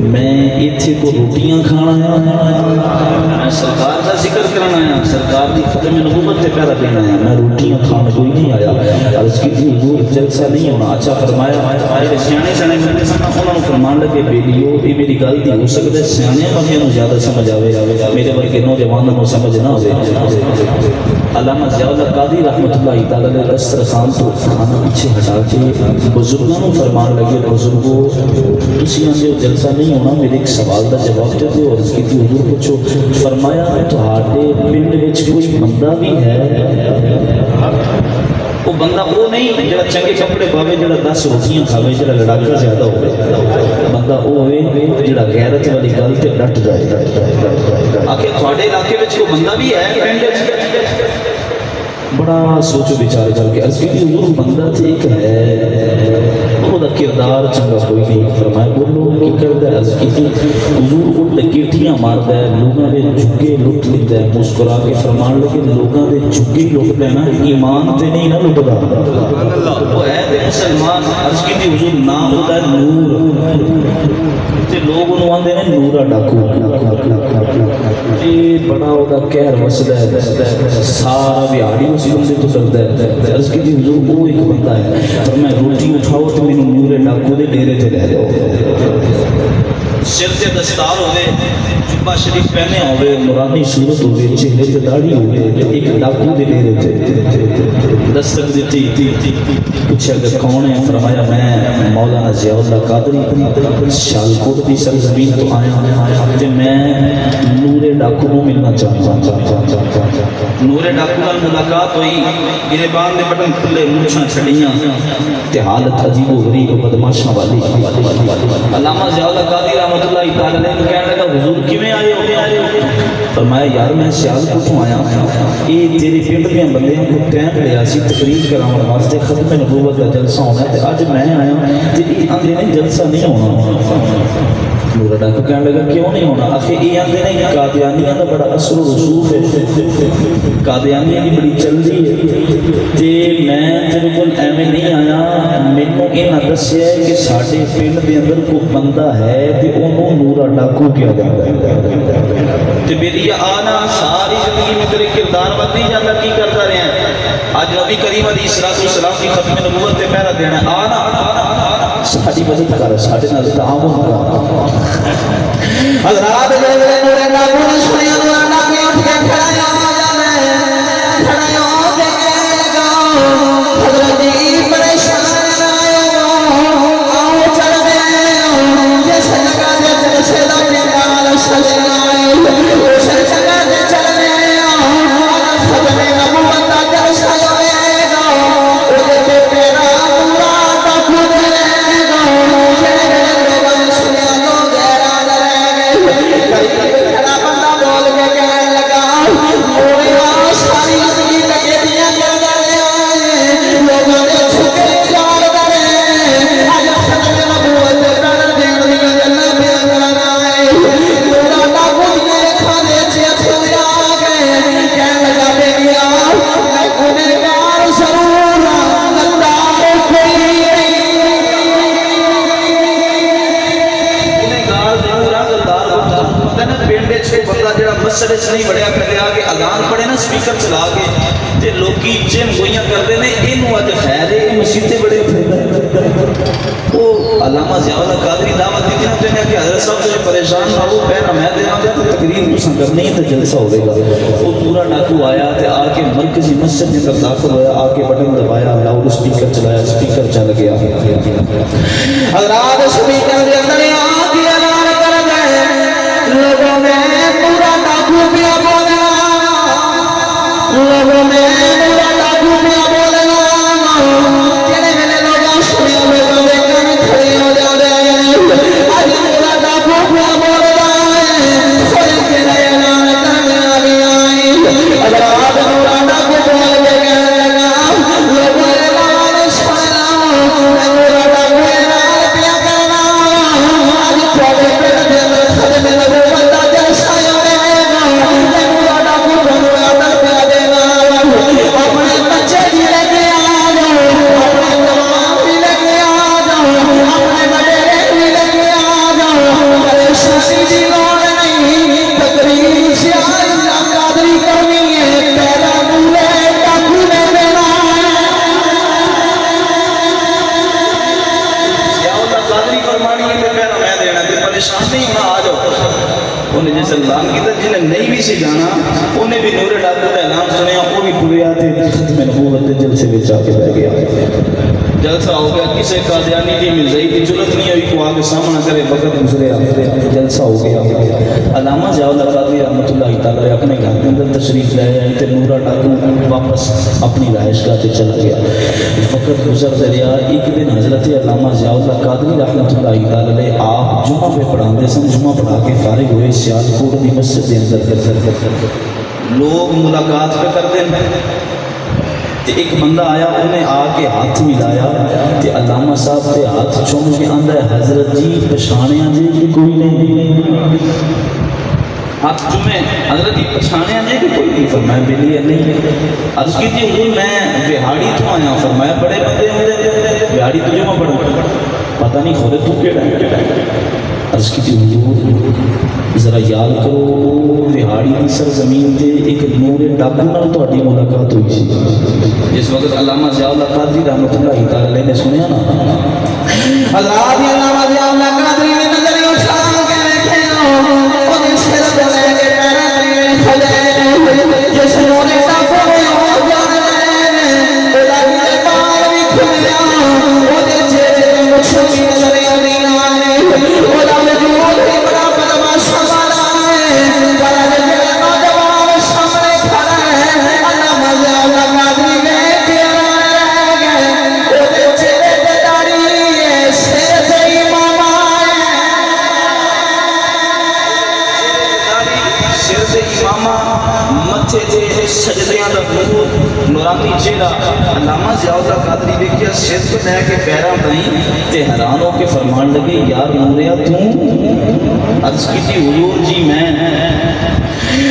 میں ایتھے کو روٹیاں کھانا ہے میں سرکار دا ذکر کرنا ہے سرکار دی ختم نبوت تے پہلا دینا ہے میں روٹیاں کھانا کوئی نہیں آیا عرض کی حضور جلسہ نہیں ہونا اچھا فرمایا میرے سیانے سیانے بندے سن انہوں نے فرمان لگے بیلیو یہ میری گل دی ہو سکتا ہے سیانے بندیاں نو زیادہ سمجھ آوے میرے ورگے نوجوانوں کو سمجھ نہ ہوئے علامہ ضیاء اللہ قادری رحمت اللہ تعالی نے دسترخوان تو کھانا پیچھے ہٹا کے بزرگوں کو فرمان لگے بزرگوں تسی آندے ہو جلسہ نہیں ہونا میرے ایک سوال دا جواب دے دو عرض کی حضور پوچھو فرمایا تہاڈے پنڈ وچ کوئی بندہ بھی ہے وہ بندہ وہ نہیں جڑا چنگے کپڑے پاوے جڑا 10 روٹیاں کھاوے جڑا لڑاکا زیادہ ہوے بندہ وہ ہوے جڑا غیرت والی گل تے ڈٹ جائے آکھے تھوڑے علاقے وچ کوئی بندہ بھی ہے پنڈ وچ بڑا سوچو بیچارے کر کے عرض کی حضور بندہ تے ایک ہے وہ دا کردار چنگا کوئی نہیں فرمایا بولو کی کردا ہے عرض کی حضور وہ ٹکیٹیاں ماردا ہے لوگاں دے جھگے لٹ لیندا ہے مسکرا کے فرمان لگے لوگاں دے جھگے لٹدا ہے نا ایمان تے نہیں نا لٹدا سبحان اللہ وہ ہے تے مسلمان عرض کی حضور نام ہوتا ہے نور تے لوگ انہوں آندے نے نورا ڈاکو یہ بڑا ہوتا کہر وسدا ہے سارا بہاڑی اسی بندے تو چلتا ہے عرض کی حضور وہ ایک بندہ ہے پر میں روٹی اٹھاؤ تو میں نور ڈاکو دے ڈیرے تے لے جاؤ سر تے دستار ہوئے جبہ شریف پہنے ہوئے نورانی صورت ہوئے چہرے تے داڑھی ہوئے ایک ڈاکو دے ڈیرے تے دستک دیتی پوچھا کہ کون ہے فرمایا میں مولانا ضیاء اللہ قادری شالکوٹ دی سرزمین تو آیا تے میں نور ڈاکو کو ملنا چاہتا نور ڈاکو نال ملاقات ہوئی گریبان دے بٹن کھلے مونچھاں چھڑیاں تے حالت عجیب و غریب و بدماشاں والی علامہ ضیاء اللہ قادری رحمت اللہ تعالی نے کہنے لگا حضور کیویں آئے ہو فرمایا یار میں سیالکوٹ تو آیا یہ تیرے پنڈ دے بندیاں کو ٹائم لیا سی تقریر کراون واسطے ختم نبوت کا جلسہ ہونا تے اج میں آیا تے یہ آندے نے جلسہ نہیں ہونا نور ڈاکو کہنے لگا کیوں نہیں ہونا آخر یہ آندے نے قادیانیاں دا بڑا اثر و رسوخ ہے قادیانیاں دی بڑی چلدی ہے تے میں تیرے کول ایویں نہیں آیا مینوں انہاں دسیا ہے کہ ساڈے پنڈ دے اندر کوئی بندہ ہے تے اونوں نور ڈاکو کیا جاندا ہے تے میری آنا ساری زندگی میں تیرے کردار بدل نہیں جاتا کی کرتا رہا ہے آج نبی کریم علیہ السلام کی ختم نبوت تے پہرا دینا آنا ساری مدد کر ساڈے نال تعاون کر حضرات جو نور ڈاکو نے سنیا نور ڈاکو اٹھ کے کھڑا ہو جانا ہے کھڑا ہو کے کہنے لگا حضرت جی پریشان نہ آؤ چل دے جس جگہ دے جلسے دا نال سجنا اس جگہ دے چلنے ختم نبوت دا جلسہ ہوئے گا اودے تے تیرا پورا ڈاکو دے گا جڑے لوگ سنیا لوگ حیران رہ گئے کھڑا بندہ بول کے کہنے لگا موڑے ساری زندگی لگے دیاں کردا رہیا لوگوں نے چھکے چار کرے اج ختم نبوت دے پڑھ دین دی گلاں بیان کرنا ہے لوگا ڈاکو دے کھانے چ چھوڑا گئے کہنے لگا بیٹیا میں گنہگار ضرور گنہگار کوئی گنہگار ضرور گردار پتہ نہ پنڈ وچ بندہ جڑا مسجد وچ نہیں وڑیا پہلے آ کے اذان پڑھے نا سپیکر چلا کے تے لوکی جن گوئیاں کردے نے اینو اج خیر ہے کہ مسجد تے بڑے وہ علامہ ضیاء اللہ قادری دعوت دی تے نے کہ حضرت صاحب سے پریشان نہ ہو پہلا میں دینا تے تقریر تساں کرنی تے جلسہ ہوے گا وہ پورا ڈاکو آیا تے آ کے مرکزی مسجد کے اندر داخل ہویا آ کے بٹن دبایا لاؤڈ سپیکر چلایا سپیکر چل گیا حضرات سپیکر دے اندر آ کے اعلان کر دے لوگوں میں پورا ڈاکو پیا بولنا لوگوں میں پورا ڈاکو پیا بولنا جڑے میرے لوگ سنیا ہوئے کن کھڑے ہو جاندے اج پورا ڈاکو پیا بولنا کوئی کہے اعلان کرنے والی آئی حضرات پورا ڈاکو بول کے کہنے لگا لوگوں اعلان سننا پورا ڈاکو اعلان پیا کرنا پڑھانی ہے تو پہلا میں دینا تے پریشان نہیں ہونا آ جاؤ انہیں جیسے اعلان کیا جنہیں نہیں بھی سی جانا انہیں بھی نور ڈاکو کا اعلان سنیا وہ بھی پورے آتے ختم نبوت کے جلسے میں جا کے بیٹھ گیا جلسہ ہو گیا کسی قادیانی کی مرزائی کی ضرورت نہیں ہوئی کو آگے سامنا کرے بغیر گزریا جلسہ ہو گیا علامہ ضیاءاللہ قادری رحمۃ اللہ تعالی اپنے گھر کے اندر تشریف لے آئے تے نورا ڈاکو واپس اپنی رہائش گاہ تے چلا گیا وقت گزرتا رہا ایک دن حضرت علامہ ضیاءاللہ قادری رحمۃ اللہ تعالی آپ جمعہ پہ پڑھاتے سن جمعہ پڑھا کے فارغ ہوئے سیالکوٹ کی مسجد کے اندر لوگ ملاقات پہ کرتے ہیں ایک بندہ آیا انہیں آ کے ہاتھ ملایا تے علامہ صاحب تے ہاتھ چوم کے آندا ہے حضرت جی پچھانیا جی کہ کوئی نہیں ہاتھ چومے حضرت جی پچھانیا جی کہ کوئی نہیں فرمایا بلی نہیں عرض کی تھی حضور میں بہاڑی تو آیا فرمایا بڑے بندے ہوئے بہاڑی تو جو میں پڑھوں پتہ نہیں خود تو کیڑا ہے عرض کی تھی حضور ذرا یاد کرو بہاڑی کی سرزمین تے ایک نور ڈاکو نال تہاڈی ملاقات ہوئی سی جس وقت علامہ ضیاءاللہ قادری رحمۃ اللہ تعالی نے سنیا نا اللہ دی علامہ ضیاءاللہ قادری نے نظر اٹھا کے دیکھا اور سر کو لے کے پیروں تے کھلے جس نور ڈاکو میں ہو جانے بلا کے پار بھی کھلیا اور چہرے تے مچھلی نظر آئی اور وجود ہی بڑا بدماشا والا ہے بڑا نوجوان سامنے کھڑا ہے علامہ ضیاءاللہ قادری نے کیا رہ گئے اور چہرے تے داڑھی ہے سر تے امام سر تے امامہ متھے تے سجدیاں دا نور نورانی چہرہ علامہ ضیاءاللہ قادری دیکھیا سر تو لے کے پیراں تائیں تے حیران ہو کے فرمان لگے یار نوریا تو عرض کی تھی حضور جی میں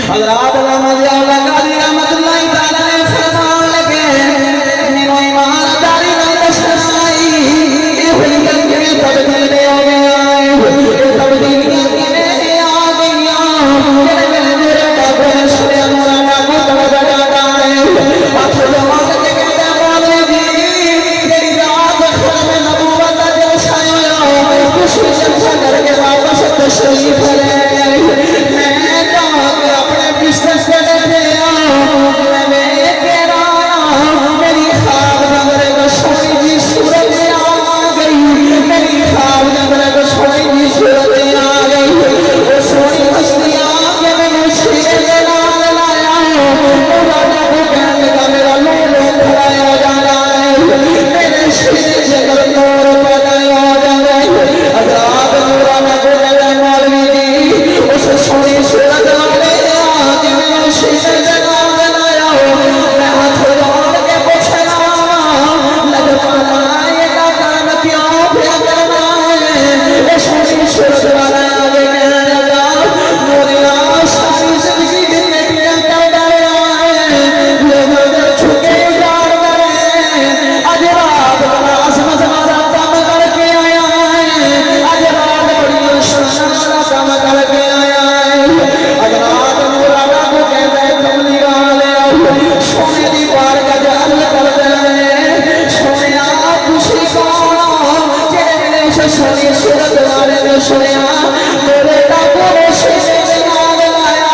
حضرات علامہ ضیاءاللہ قادری رحمۃ اللہ تعالی نے فرمان لگے میرا ایمانداری نال دسنائی یہ ہوئی گل کہ تبدیل ہو گیا یہ تبدیلیاں کیویں آ گئیاں کہ میرے ڈاکو نے سنیا نورا ڈاکو تبدیل جاتا ہے ہاتھ جما کے کہتا مولوی جی تیری ذات ختم نبوت کا جلسہ ہوا کچھ جلسہ کر کے واپس تشریف لے گئے میں کہا کہ اپنے بزنس کے بیٹھے میں کہہ رہا میری خواب نظر کو سونی جی صورت آ گئی میری خواب نظر کو سونی جی صورت آ گئی وہ سونی ہستی آ کے میں سیرے کے نال لایا پورا ڈاکو کہنے کا میرا لولو کھڑا ہو جانا ہے میرے سیرے سے نور پیدا ہو جانا ہے حضرات نورا ڈاکو کہتا مولوی جی اس سونی صورت والے آگے میں سیرے کے نال لایا میں ہاتھ جوڑ کے پوچھنا لگ پانا یہ کام کیوں پیا کرنا ہے یہ سونی صورت والا آگے کہنے لگا نوریا ساری زندگی کی بیٹیاں کر ڈایا ہے لوگ چھکے اجاڑ کرے اج رات بڑا عظمت والا کام کر کے آیا ہے اج رات بڑی شان والا کام کر کے آیا ہے اج رات نورا ڈاکو کہتا ہے کملی والے سونے دی بار کا جل کر دے سونے خوشی کون جڑے نے اس سونی صورت والے نے سنیا میرے ڈاکو نے سینے دے نال لایا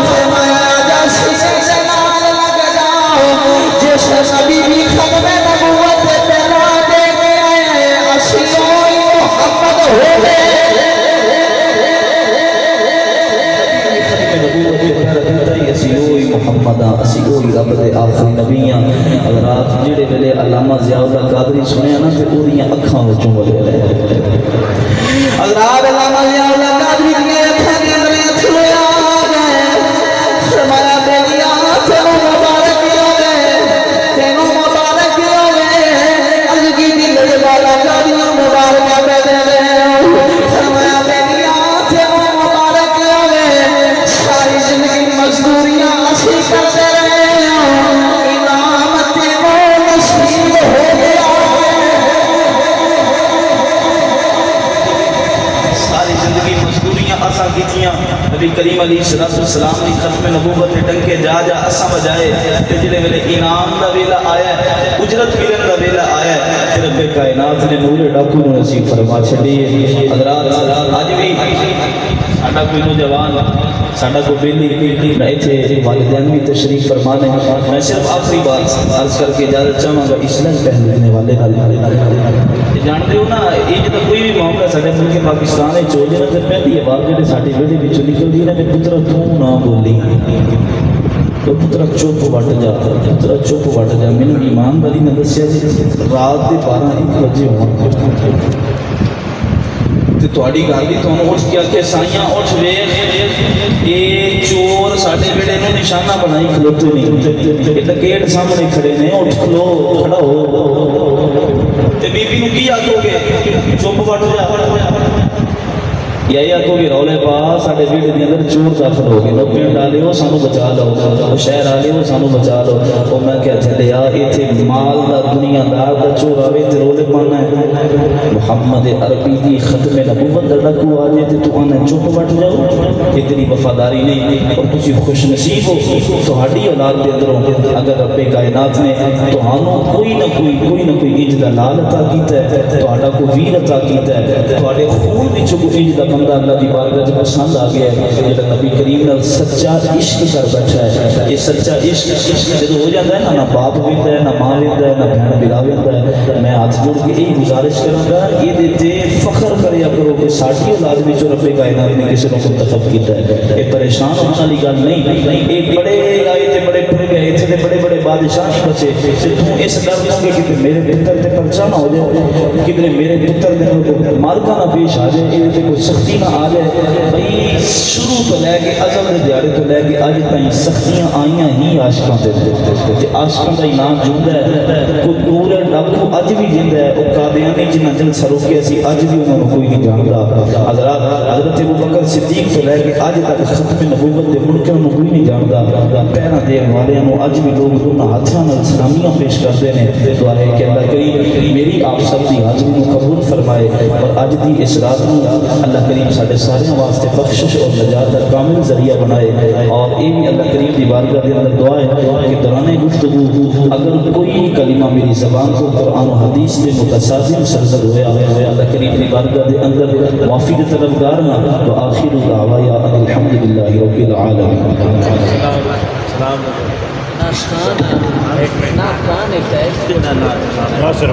فرمایا جا سینے دے نال لگ جاؤ جس نبی بھی ختم نبوت پہلا دے کے آئے اسی ہوئی محمد ہو گئے محمد اسی ہوئی رب دے آخری نبیاں حضرات جڑے ویلے علامہ ضیاءاللہ قادری سنیا نا تے اودیاں اکھاں وچوں وڑے حضرات علامہ ضیاءاللہ قادری نے اکھاں دے اندر اتھلے آ گئے فرمایا بیٹیا تینوں مبارک ہوے تینوں مبارک ہوے عرض کی دی لے والا قادریاں مبارک دے دے فرمایا بیٹیا تینوں مبارک ہوے ساری زندگی مزدوریاں اسی کرتے رہے انعام تینوں نصیب ہو گیا زندگی مزدوریاں اساں کیتیاں نبی کریم علیہ السلام دی ختم نبوت دے ڈنکے جا اساں بجائے تے جڑے ویلے انعام دا ویلا آیا ہے اجرت ملن دا ویلا آیا ہے تے رب کائنات نے نور ڈاکو نو نصیب فرما چھڈی ہے حضرات اج بھی ساڈا کوئی نوجوان ساڈا کو بیلی ایتھے والدین بھی تشریف فرما نے میں صرف آخری بات عرض کر کے اجازت چاہوں گا اسلام پہلے دینے والے جانتے ہو نا یہ جب کوئی بھی معاملہ سارے ملک پاکستان ہے چوجے نہ پہلی آواز جڑے ساڈے بیڑے وچوں نکلدی ہے نا کہ پتر تو نہ بولی تو پتر چپ وٹ جا پتر چپ وٹ جا مینوں ایمان والی نے دسیا جی رات دے 12-1 بجے ہون تے تہاڈی گل دی تانوں اٹھ کے کہ سائیاں اٹھ ویکھ اے چور ساڈے بیڑے نوں نشانہ بنائی کھلوتے نہیں اے ڈکیٹ سامنے کھڑے نے اٹھ کھلو کھڑا ہو تے بی بی نوں کی آکھو گے چپ وٹ جا یا آکھو گے رولے پا ساڈے بیڑے دے اندر چور داخل ہو گئے لو پنڈ والے ہو سانو بچا لو شہر والے ہو سانو بچا لو او میں کہیا چلیا ایتھے مال دا دنیا دار دا چور آوے تے رولے پانا ہے محمد عربی دی ختم نبوت دا ڈاکو آ جائے تے تو آنا چپ وٹ جاؤ یہ تیری وفاداری نہیں اور تسی خوش نصیب ہو تہاڈی اولاد دے اندروں اگر رب کائنات نے تہانوں کوئی نہ کوئی انج دا لال عطا کیتا ہے تہاڈا کو ویر عطا کیتا ہے تہاڈے خون وچ کوئی انج دا بندہ اللہ دی بارگاہ وچ پسند آ گیا ہے جڑا نبی کریم نال سچا عشق کر بیٹھا ہے یہ سچا عشق جدوں ہو جاتا ہے نہ باپ ویندا ہے نہ ماں ویندا ہے نہ بہن بھرا ویندا ہے میں ہاتھ جوڑ کے یہی گزارش کراں گا یہ تے فخر کریا کرو کہ ساڈی اولاد وچوں رب کائنات نے کسی نوں منتخب کیتا ہے یہ پریشان ہونے والی گل نہیں یہ بڑے آئے تے بڑے پڑ گئے اتنے تے بڑے بڑے بادشاہ نہیں بچے تے تو اس ڈر لوں گے کہ میرے پتر تے پرچا نہ ہو جائے کدھر میرے پتر دے مارکا نہ پیش آ جائے یہ تے کوئی سختی نہ آ جائے بھائی شروع تو لے کے ازل دے دیہڑے تو لے کے اج تائیں سختیاں آئیاں ہی عاشقاں تے عاشقاں دا نام جوندا ہے کوئی دور ڈاکو اج بھی جیندا ہے او قادیانی جنہاں جل سروکے سی اج بھی انہاں نوں کوئی نہیں جاندا حضرات حضرت ابوبکر صدیق تو لے کے اج تک ختم نبوت دے منکراں نوں کوئی نہیں جاندا پہنا دین والیاں نوں اج بھی لوگ انہاں ہاتھاں نال سلامیاں پیش کردے نے دعا ہے کہ اللہ کریم میری آپ سب دی حاضری نوں قبول فرمائے اور اج دی اس رات نوں اللہ کریم ساڈے سارے واسطے بخشش اور نجات کا کامل ذریعہ بنائے اور یہ بھی اللہ کریم دی بارگاہ دے اندر دعا ہے کہ دوران گفتگو اگر کوئی کلمہ میری زبان کو قرآن و حدیث کے متصادم سرزد ہویا اللہ کریم دی بارگاہ دے اندر معافی کے طلبگار ہاں تو آخر دعوایا ان الحمدللہ رب العالمین ناصر